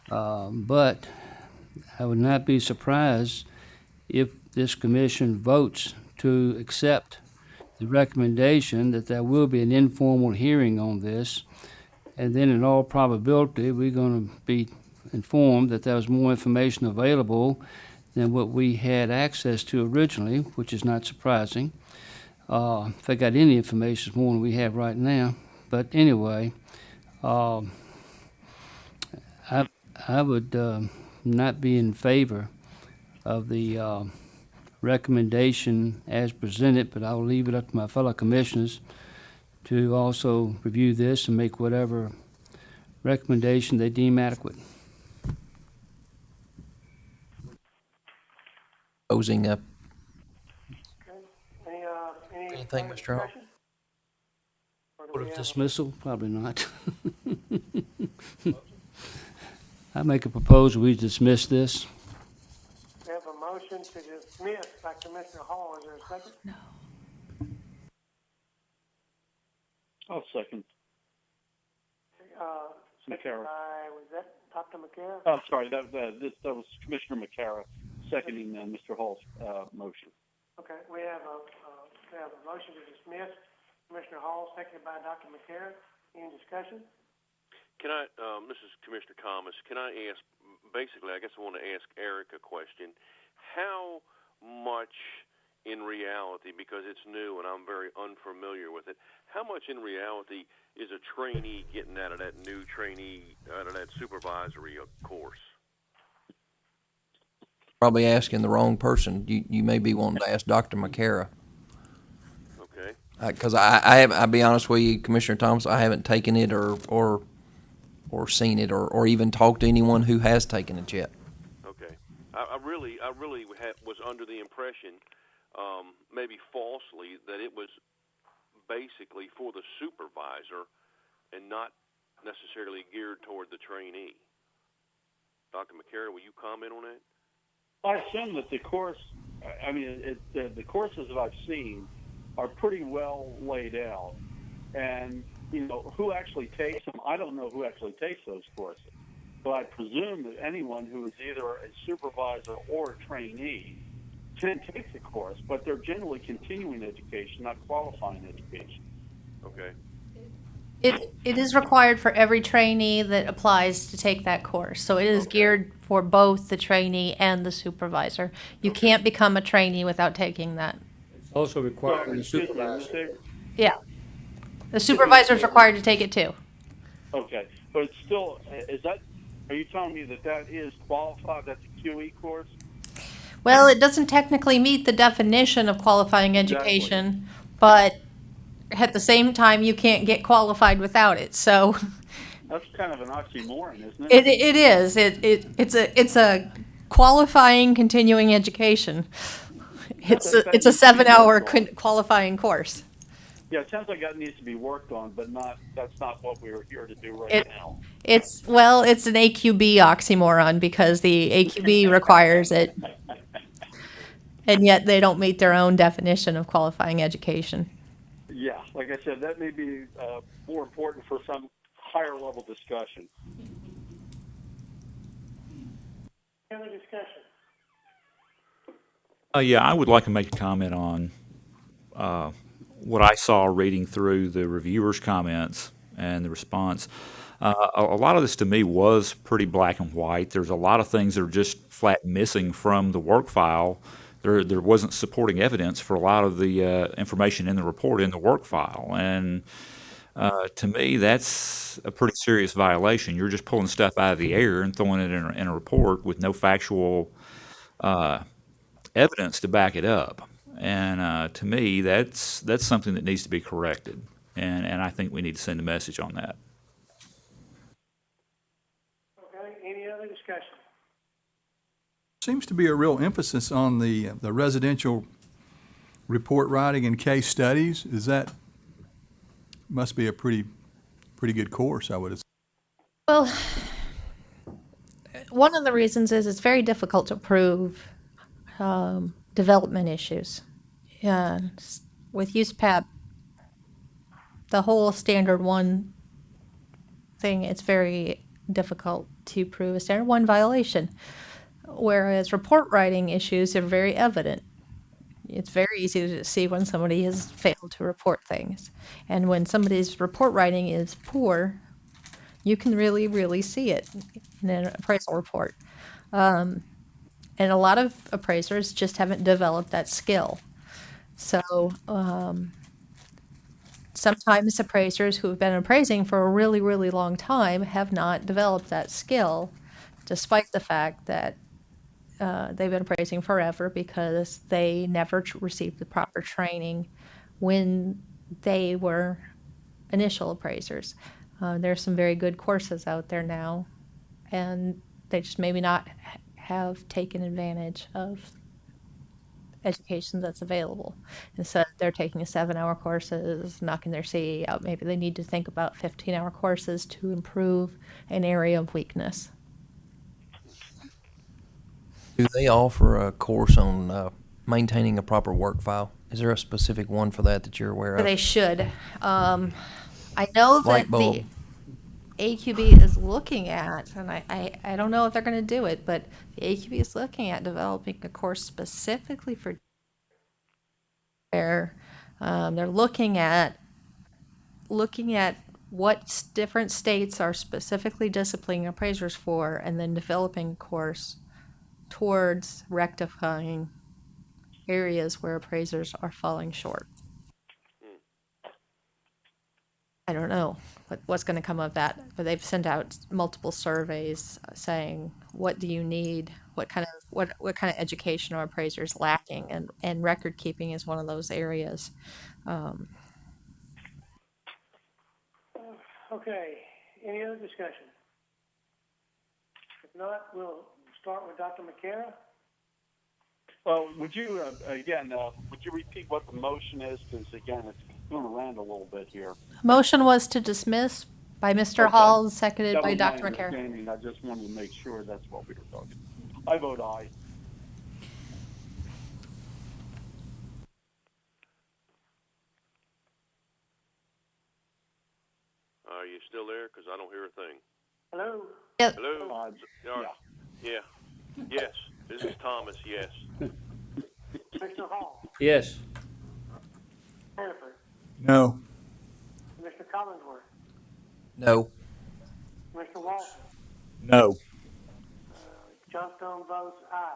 but I would not be surprised if this commission votes to accept the recommendation that there will be an informal hearing on this, and then in all probability we're going to be informed that there was more information available than what we had access to originally, which is not surprising. If I got any information, it's more than we have right now. But anyway, I would not be in favor of the recommendation as presented, but I will leave it up to my fellow commissioners to also review this and make whatever recommendation they deem adequate. Closing up. Okay. Anything, further Mr. Hall? discussion? Or do Board we of have a- dismissal? Probably not. I make a proposal, we dismiss this. We have a motion to dismiss by Commissioner Hall. Is there a second? No. I'll second. Second McCara. by, was that Dr. McCara? Oh, sorry, that was Commissioner McCara seconding Mr. Hall's motion. Okay, we have a motion to dismiss Commissioner Hall, seconded by Dr. McCara. Any discussion? Can I, this is Commissioner Thomas, can I ask, basically, I guess I want to ask Eric a question. How much in reality, because it's new and I'm very unfamiliar with it, how much in reality is a trainee getting out of that new trainee, out of that supervisory course? Probably asking the wrong person. You may be wanting to ask Dr. McCara. Okay. Because I'll be honest with you, Commissioner Thomas, I haven't taken it or seen it or even talked to anyone who has taken it yet. Okay. I really was under the impression, maybe falsely, that it was basically for the supervisor and not necessarily geared toward the trainee. Dr. McCara, will you comment on that? I assume that the course, the courses that I've seen are pretty well laid out. And, who actually takes them, I don't know who actually takes those courses. But I presume that anyone who is either a supervisor or a trainee can take the course, but they're generally continuing education, not qualifying education. Okay. It is required for every trainee that applies to take that course. So it is geared for both the trainee and the supervisor. You can't become a trainee without taking that. Also required Excuse me, Mr. Yeah. The supervisor is required to take it too. Okay, but it's still, is that, are you telling me that that is qualified, that's a QE course? Well, it doesn't technically meet the definition of qualifying Exactly. education, but at the same time, you can't get qualified without it. So That's kind of an oxymoron, isn't it? it is. It's a qualifying continuing education. It's That a needs to be 7-hour worked on. qualifying course. Yeah, it sounds like that needs to be worked on, but that's not what we're here to do right It now. it's an AQB oxymoron because the AQB requires it, and yet they don't meet their own definition of qualifying education. Yeah, like I said, that may be more important for some higher level discussion. Any other discussion? Yeah, I would like to make a comment on what I saw reading through the reviewers' comments and the response. A lot of this to me was pretty black and white. There's a lot of things that are just flat missing from the work file. There wasn't supporting evidence for a lot of the information in the report in the work file, and to me, that's a pretty serious violation. You're just pulling stuff out of the air and throwing it in a report with no factual evidence to back it up. And to me, that's something that needs to be corrected. And I think we need to send a message on that. Okay, any other discussion? Seems to be a real emphasis on the residential report writing and case studies. Is that, must be a pretty good course, I would assume. Well, one of the reasons is it's very difficult to prove development issues. With USPAP, the whole standard one thing, it's very difficult to prove a standard one violation. Whereas report writing issues are very evident. It's very easy to see when somebody has failed to report things. And when somebody's report writing is poor, you can really, really see it in an appraisal report. And a lot of appraisers just haven't developed that skill. So sometimes appraisers who have been appraising for a really, really long time have not developed that skill, despite the fact that they've been appraising forever because they never received the proper training when they were initial appraisers. There's some very good courses out there now, and they just maybe not have taken advantage of education that's available. Instead, they're taking 7-hour courses, knocking their CE out. Maybe they need to think about 15-hour courses to improve an area of weakness. Do they offer a course on maintaining a proper work file? Is there a specific one for that you're aware of? They should. I know that Light bulb. the AQB is looking at, and I don't know if they're going to do it, but the AQB is looking at developing a course specifically for where they're looking at what different states are specifically disciplining appraisers for, and then developing a course towards rectifying areas where appraisers are falling short. I don't know what's going to come of that, but they've sent out multiple surveys saying, what do you need? What kind of education are appraisers lacking? And record keeping is one of those areas. Okay, any other discussion? If not, we'll start with Dr. McCara. Well, would you, would you repeat what the motion is? Because again, it's going around a little bit here. Motion was to dismiss by Mr. Okay. Hall, seconded That by was Dr. my McCara. understanding. I just wanted to make sure that's what we were talking about. I vote aye. Are you still there? Because I don't hear a thing. Hello? Yep. Hello? Yeah. Yes. This is Thomas, yes. Mr. Hall? Yes. Hannaford? No. Mr. Collinsworth? No. Mr. Walton? No. Johnstone votes aye.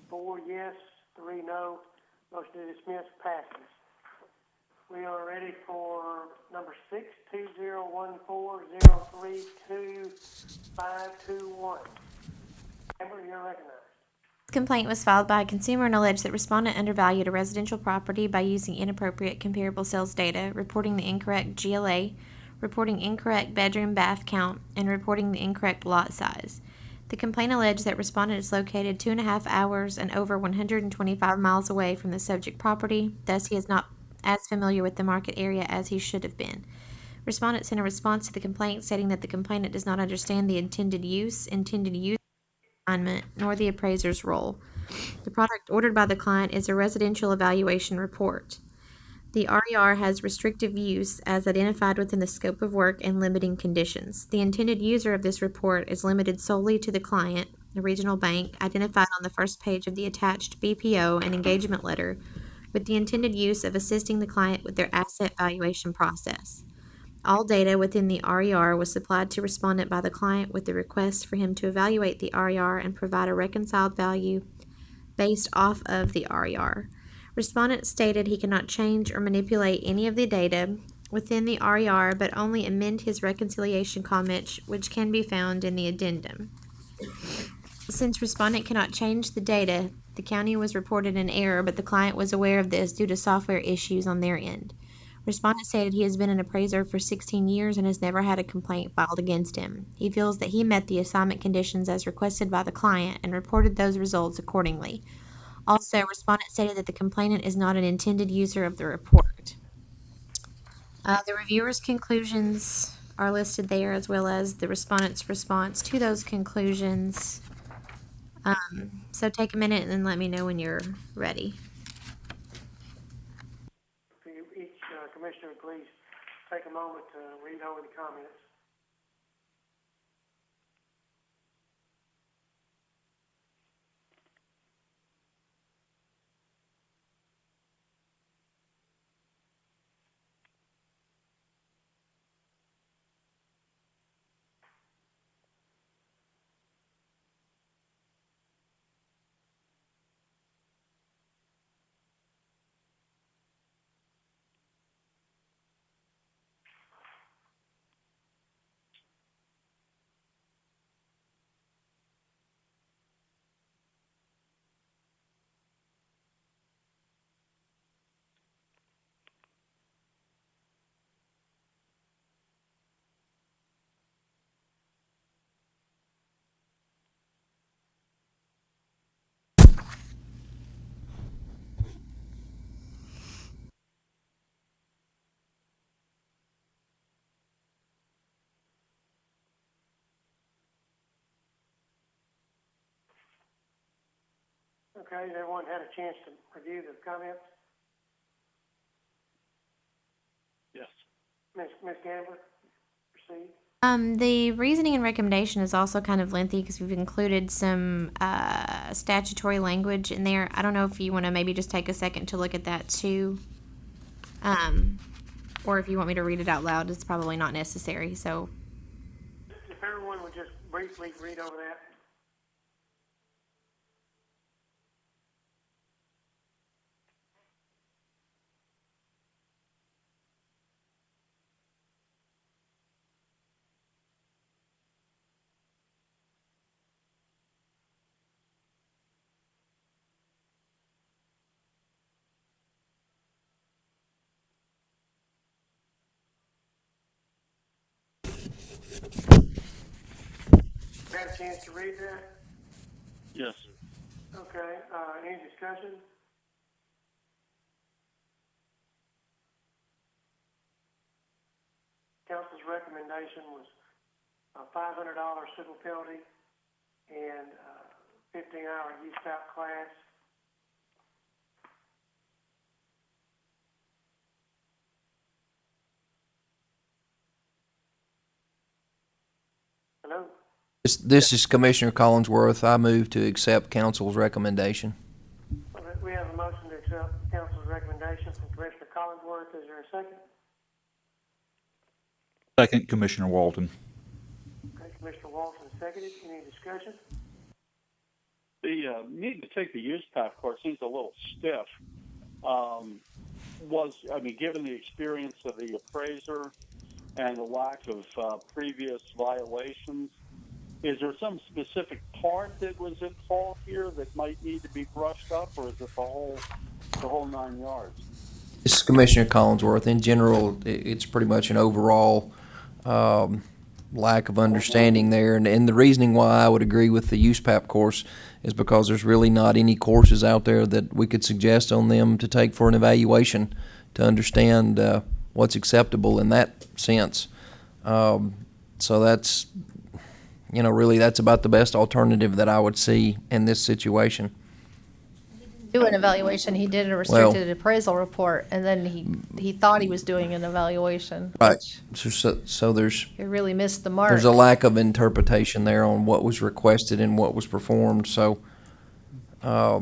4 yes, 3 no. Motion to dismiss passes. we are ready for number 6, 2014-032-521. Amber, you're recognized. This complaint was filed by a consumer and alleged that respondent undervalued a residential property by using inappropriate comparable sales data, reporting the incorrect GLA, reporting incorrect bedroom bath count, and reporting the incorrect lot size. The complaint alleged that respondent is located 2.5 hours and over 125 miles away from the subject property, thus he is not as familiar with the market area as he should have been. Respondent sent a response to the complaint stating that the complainant does not understand the intended use assignment, nor the appraiser's role. The product ordered by the client is a residential evaluation report. The RER has restrictive use as identified within the scope of work and limiting conditions. The intended user of this report is limited solely to the client, the regional bank, identified on the first page of the attached BPO and engagement letter, with the intended use of assisting the client with their asset valuation process. All data within the RER was supplied to respondent by the client with the request for him to evaluate the RER and provide a reconciled value based off of the RER. Respondent stated he cannot change or manipulate any of the data within the RER, but only amend his reconciliation comment, which can be found in the addendum. Since respondent cannot change the data, the county was reported an error, but the client was aware of this due to software issues on their end. Respondent stated he has been an appraiser for 16 years and has never had a complaint filed against him. He feels that he met the assignment conditions as requested by the client and reported those results accordingly. Also, respondent stated that the complainant is not an intended user of the report. The reviewer's conclusions are listed there, as well as the respondent's response to those conclusions. So take a minute and then let me know when you're ready. If each commissioner, please take a moment to read over the comments. Okay, has everyone had a chance to review the comments? Yes. Ms. Gambler, proceed. The reasoning and recommendation is also kind of lengthy because we've included some statutory language in there. I don't know if you want to maybe just take a second to look at that too. Or if you want me to read it out loud, it's probably not necessary. So, If everyone would just briefly read over that. Had a chance to read that? Yes. Okay, any discussion? Council's recommendation was a $500 civil penalty and 15-hour youth out class. Hello? This is Commissioner Collinsworth. I move to accept council's recommendation. We have a motion to accept council's recommendation from Commissioner Collinsworth. Is there a second? Second, Commissioner Walton. Okay, Commissioner Walton seconded. Any discussion? The need to take the use tax course seems a little stiff. given the experience of the appraiser and the lack of previous violations, is there some specific part that was at fault here that might need to be brushed up, or is it the whole 9 yards? This is Commissioner Collinsworth. In general, it's pretty much an overall lack of understanding there. And the reasoning why I would agree with the USPAP course is because there's really not any courses out there that we could suggest on them to take for an evaluation to understand what's acceptable in that sense. So that's, really that's about the best alternative that I would see in this situation. Do an evaluation, he did a restricted appraisal report, and then he thought he was doing an evaluation. Right. Which So there's he really missed the mark. there's a lack of interpretation there on what was requested and what was performed. So, I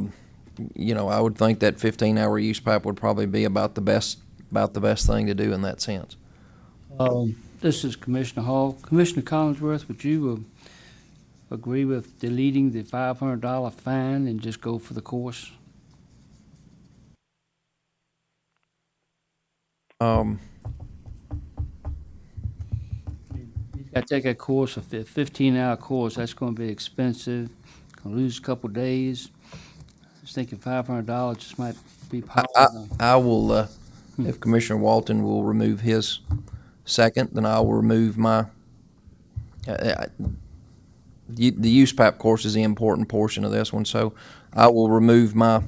would think that 15-hour use pipe would probably be about the best thing to do in that sense. This is Commissioner Hall. Commissioner Collinsworth, would you agree with deleting the $500 fine and just go for the course? Um, I take a course, a 15-hour course, that's going to be expensive, going to lose a couple days. I was thinking $500 just might be possible. I will, if Commissioner Walton will remove his second, then I will remove my. The USPAP course is the important portion of this one, so I will remove my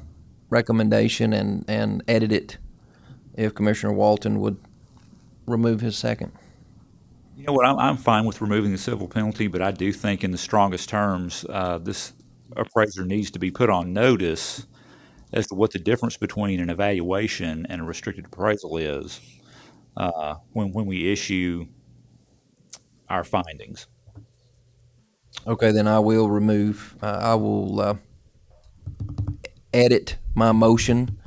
recommendation and edit it if Commissioner Walton would remove his second. You know what? I'm fine with removing the civil penalty, but I do think, in the strongest terms, this appraiser needs to be put on notice as to what the difference between an evaluation and a restricted appraisal is when we issue our findings. Okay, then I will remove. I will edit my motion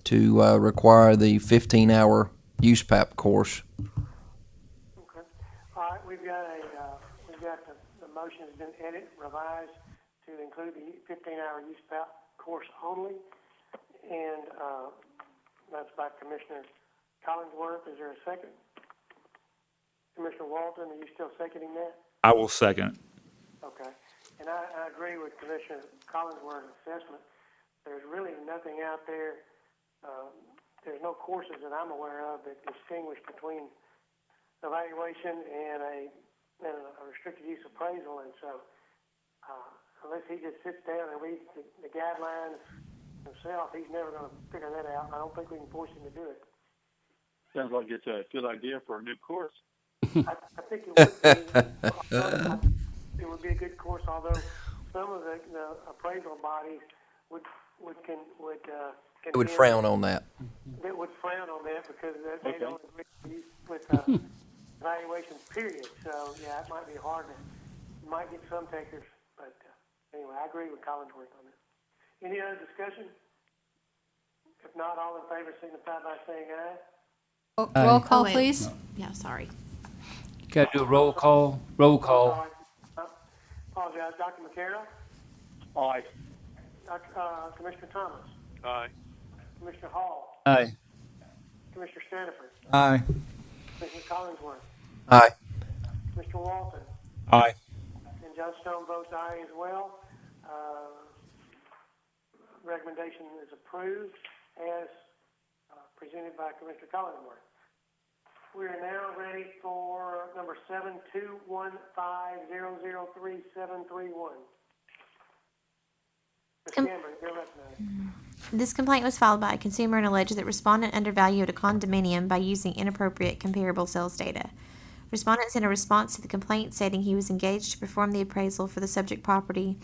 to require the 15-hour USPAP course. Okay. All right, we've got the motion has been edited, revised to include the 15-hour use course only, and that's by Commissioner Collinsworth. Is there a second? Commissioner Walton, are you still seconding that? I will second. Okay. And I agree with Commissioner Collinsworth's assessment. There's really nothing out there. There's no courses that I'm aware of that distinguish between evaluation and a restricted use appraisal. And so, unless he just sits down and reads the guidelines himself, he's never going to figure that out. I don't think we can force him to do it. Sounds like it's a good idea for a new course. I think it would be. It would be a good course, although some of the appraisal bodies would frown on that. They would frown on that because they don't agree with evaluations, period. So, yeah, it might be hard. You might get some takers, but anyway, I agree with Collinsworth on that. Any other discussion? If not, all in favor signify by saying aye. Roll call, Oh, wait. please. Yeah, sorry. Got to do a roll call. Roll call. Apologize. Dr. McCarroll? Aye. Commissioner Thomas? Aye. Commissioner Hall? Aye. Commissioner Staniford? Aye. Commissioner Collinsworth? Aye. Mr. Walton? Aye. And John Stone votes aye as well. Recommendation is approved as presented by Commissioner Collinsworth. We are now ready for number 721500371. Ms. Cameron, you're recognized. This complaint was filed by a consumer and alleged that respondent undervalued a condominium by using inappropriate comparable sales data. Respondent sent a response to the complaint stating he was engaged to perform the appraisal for the subject property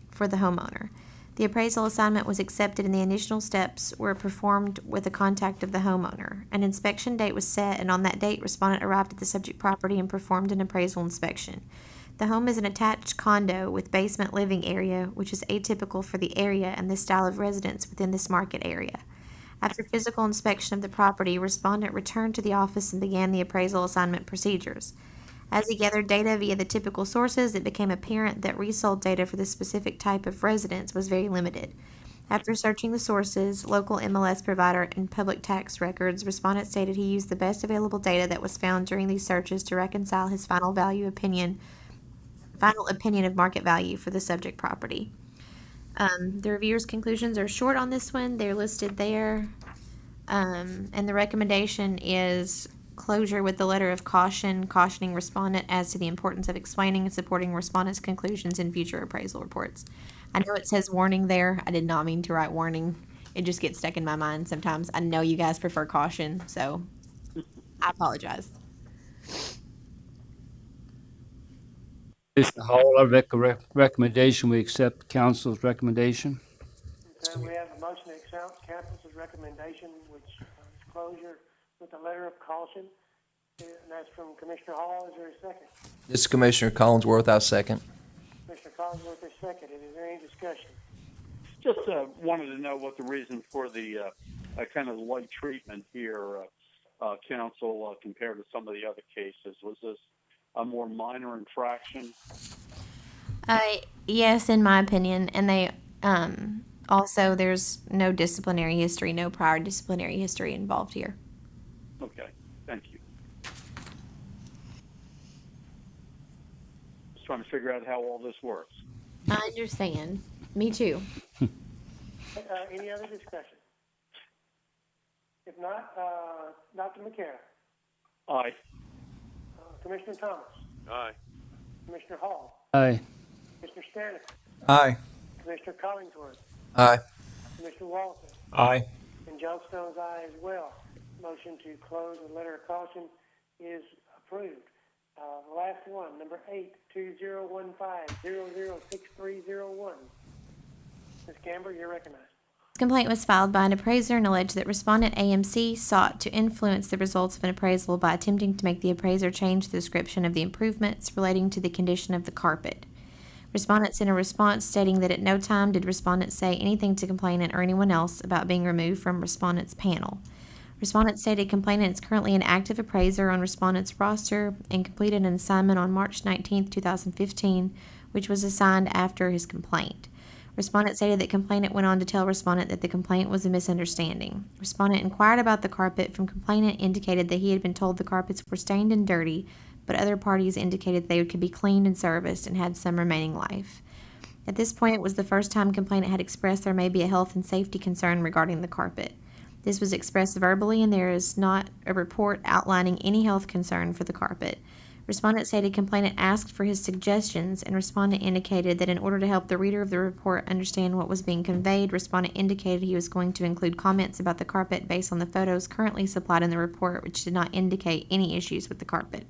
for the homeowner. The appraisal assignment was accepted and the initial steps were performed with the contact of the homeowner. An inspection date was set, and on that date, respondent arrived at the subject property and performed an appraisal inspection. The home is an attached condo with basement living area, which is atypical for the area and the style of residence within this market area. After physical inspection of the property, respondent returned to the office and began the appraisal assignment procedures. As he gathered data via the typical sources, it became apparent that resold data for this specific type of residence was very limited. After searching the sources, local MLS provider, and public tax records, respondent stated he used the best available data that was found during these searches to reconcile his final opinion of market value for the subject property. The reviewer's conclusions are short on this one. They're listed there. And the recommendation is closure with the letter of caution, cautioning respondent as to the importance of explaining and supporting respondent's conclusions in future appraisal reports. I know it says warning there. I did not mean to write warning. It just gets stuck in my mind sometimes. I know you guys prefer caution, so I apologize. Mr. Hall, I recommendation, we accept council's recommendation. Okay, we have a motion to accept council's recommendation, which is closure with a letter of caution. And that's from Commissioner Hall. Is there a second? This is Commissioner Collinsworth. I second. Commissioner Collinsworth is seconded. Is there any discussion? Just wanted to know what the reason for the kind of light treatment here, council, compared to some of the other cases. Was this a more minor infraction? Yes, in my opinion, and they also there's no disciplinary history, no prior disciplinary history involved here. Okay, thank you. Just trying to figure out how all this works. I understand. Me too. Any other discussion? If not, Dr. McCara, Aye. Commissioner Thomas, Aye. Commissioner Hall, Aye. Commissioner Stanick, Aye. Commissioner Collinsworth, Aye. Commissioner Walton, Aye. and Johnstone's aye as well. Motion to close with letter of caution is approved. The last one, number 82015006301. Ms. Gamber, you're recognized. This complaint was filed by an appraiser and alleged that respondent AMC sought to influence the results of an appraisal by attempting to make the appraiser change the description of the improvements relating to the condition of the carpet. Respondent sent a response stating that at no time did respondent say anything to complainant or anyone else about being removed from respondent's panel. Respondent stated complainant is currently an active appraiser on respondent's roster and completed an assignment on March 19, 2015, which was assigned after his complaint. Respondent stated that complainant went on to tell respondent that the complaint was a misunderstanding. Respondent inquired about the carpet from complainant indicated that he had been told the carpets were stained and dirty, but other parties indicated they could be cleaned and serviced and had some remaining life. At this point, it was the first time complainant had expressed there may be a health and safety concern regarding the carpet. This was expressed verbally, and there is not a report outlining any health concern for the carpet. Respondent stated complainant asked for his suggestions, and respondent indicated that in order to help the reader of the report understand what was being conveyed, respondent indicated he was going to include comments about the carpet based on the photos currently supplied in the report, which did not indicate any issues with the carpet.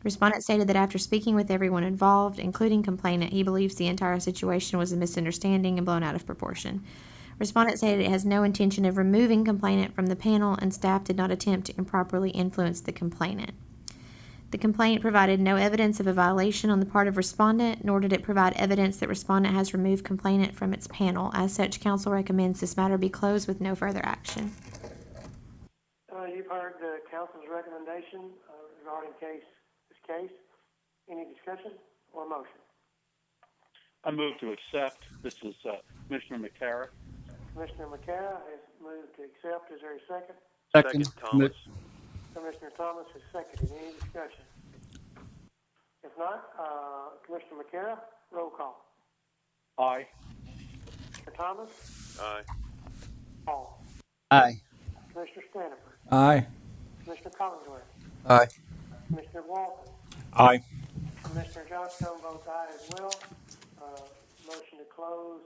Respondent stated that after speaking with everyone involved, including complainant, he believes the entire situation was a misunderstanding and blown out of proportion. Respondent stated it has no intention of removing complainant from the panel, and staff did not attempt to improperly influence the complainant. The complaint provided no evidence of a violation on the part of respondent, nor did it provide evidence that respondent has removed complainant from its panel. As such, council recommends this matter be closed with no further action. You've heard the council's recommendation regarding this case. Any discussion or motion? I move to accept. This is Commissioner McCara. Commissioner McCara has moved to accept. Is there a second? Second. Thomas. Commissioner Thomas has seconded. Any discussion? If not, Commissioner McCara, roll call. Aye. Commissioner Thomas, Aye. Hall, Aye. Commissioner Stanifer, Aye. Commissioner Collinsworth, Aye. Commissioner Walton, Aye. Commissioner Johnstone votes aye as well. Motion to close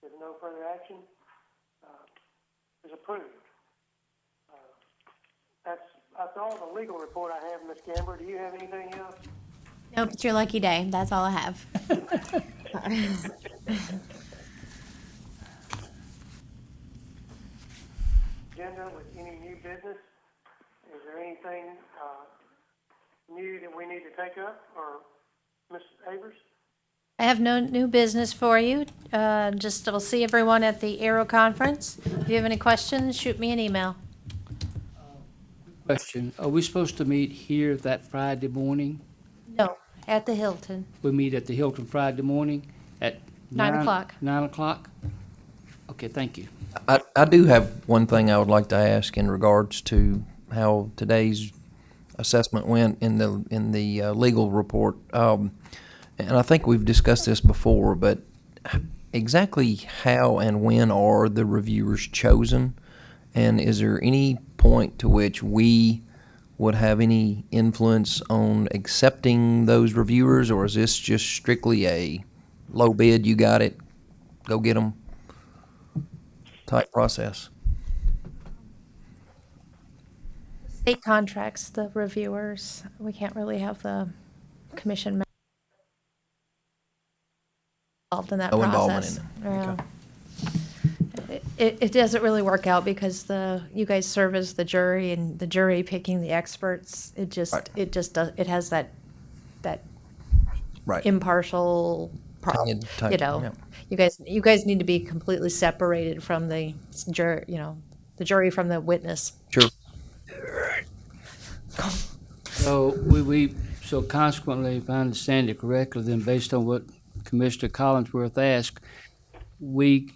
with no further action is approved. That's all the legal report I have, Ms. Gamber. Do you have anything else? Nope, it's your lucky day. That's all I have. Agenda with any new business? Is there anything new that we need to take up, or Ms. Avers? I have no new business for you. Just we'll see everyone at the Aero conference. If you have any questions, shoot me an email. Question, are we supposed to meet here that Friday morning? No, at the Hilton. We meet at the Hilton Friday morning at 9 o'clock. 9 o'clock? Okay, thank you. I do have one thing I would like to ask in regards to how today's assessment went in the legal report. And I think we've discussed this before, but exactly how and when are the reviewers chosen? And is there any point to which we would have any influence on accepting those reviewers, or is this just strictly a low bid, you got it, go get them type process? State contracts the reviewers. We can't really have the commission involved in that No involvement process. in it. Okay. It doesn't really work out because you guys serve as the jury, and the jury picking the experts. Right. It has that Right. impartial, Tainted type, yeah. you guys need to be completely separated from the jury, the jury from the witness. Sure. So consequently, if I understand it correctly, then based on what Commissioner Collinsworth asked, we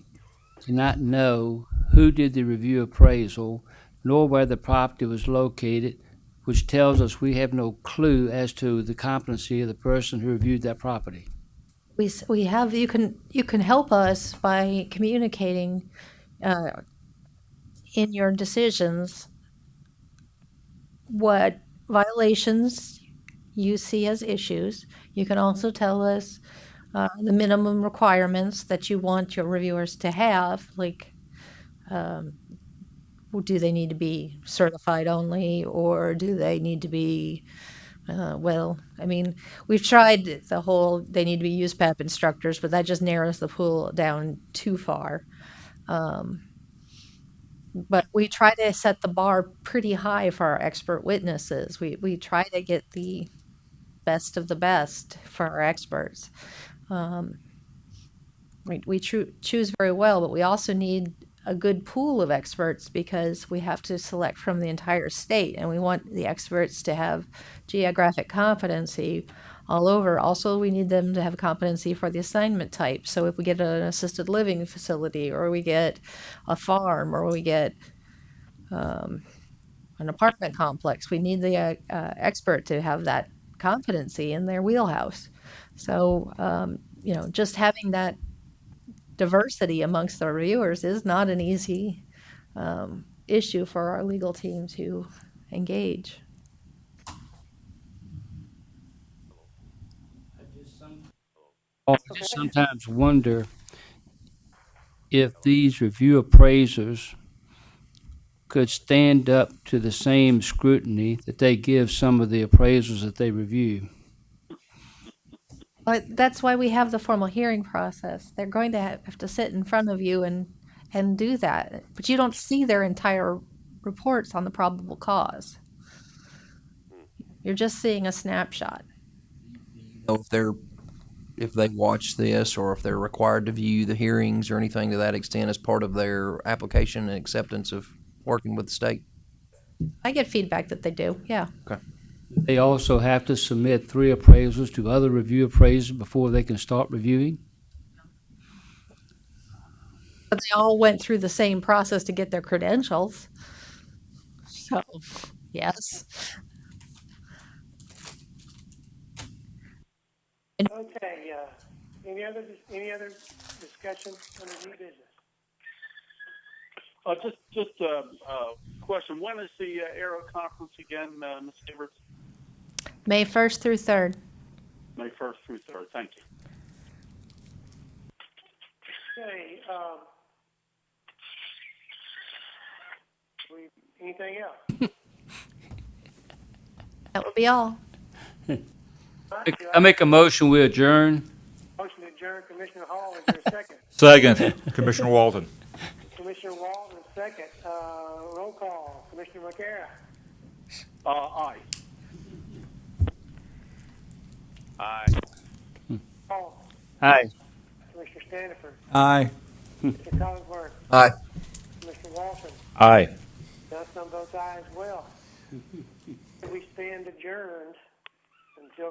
cannot know who did the review appraisal, nor where the property was located, which tells us we have no clue as to the competency of the person who reviewed that property. We have, you can help us by communicating in your decisions what violations you see as issues. You can also tell us the minimum requirements that you want your reviewers to have, like do they need to be certified only, or do they need to be we've tried the whole they need to be USPAP instructors, but that just narrows the pool down too far. But we try to set the bar pretty high for our expert witnesses. We try to get the best of the best for our experts. We choose very well, but we also need a good pool of experts because we have to select from the entire state, and we want the experts to have geographic competency all over. Also, we need them to have competency for the assignment type. So if we get an assisted living facility, or we get a farm, or we get an apartment complex, we need the expert to have that competency in their wheelhouse. So, just having that diversity amongst our reviewers is not an easy issue for our legal team to engage. I just sometimes wonder if these review appraisers could stand up to the same scrutiny that they give some of the appraisals that they review. But that's why we have the formal hearing process. They're going to have to sit in front of you and do that. But you don't see their entire reports on the probable cause. You're just seeing a snapshot. If they watch this, or if they're required to view the hearings or anything to that extent as part of their application and acceptance of working with the state? I get feedback that they do, yeah. Okay. They also have to submit 3 appraisals to other review appraisers before they can start reviewing. But they all went through the same process to get their credentials. So, yes. Okay, any other discussion on the new business? Just a question. When is the Aero conference again, Ms. Everts? May 1st through 3rd. May 1st through 3rd. Thank you. Okay, anything else? That would be all. I make a motion, we adjourn. Motion to adjourn, Commissioner Hall, is there a second? Second, Commissioner Walton. Commissioner Walton, second. Roll call, Commissioner McCara. Aye. Aye. Hall. Aye. Commissioner Standiford. Aye. Mr. Collinsworth. Aye. Mr. Walton. Aye. Dustin votes aye as well. We stand adjourned until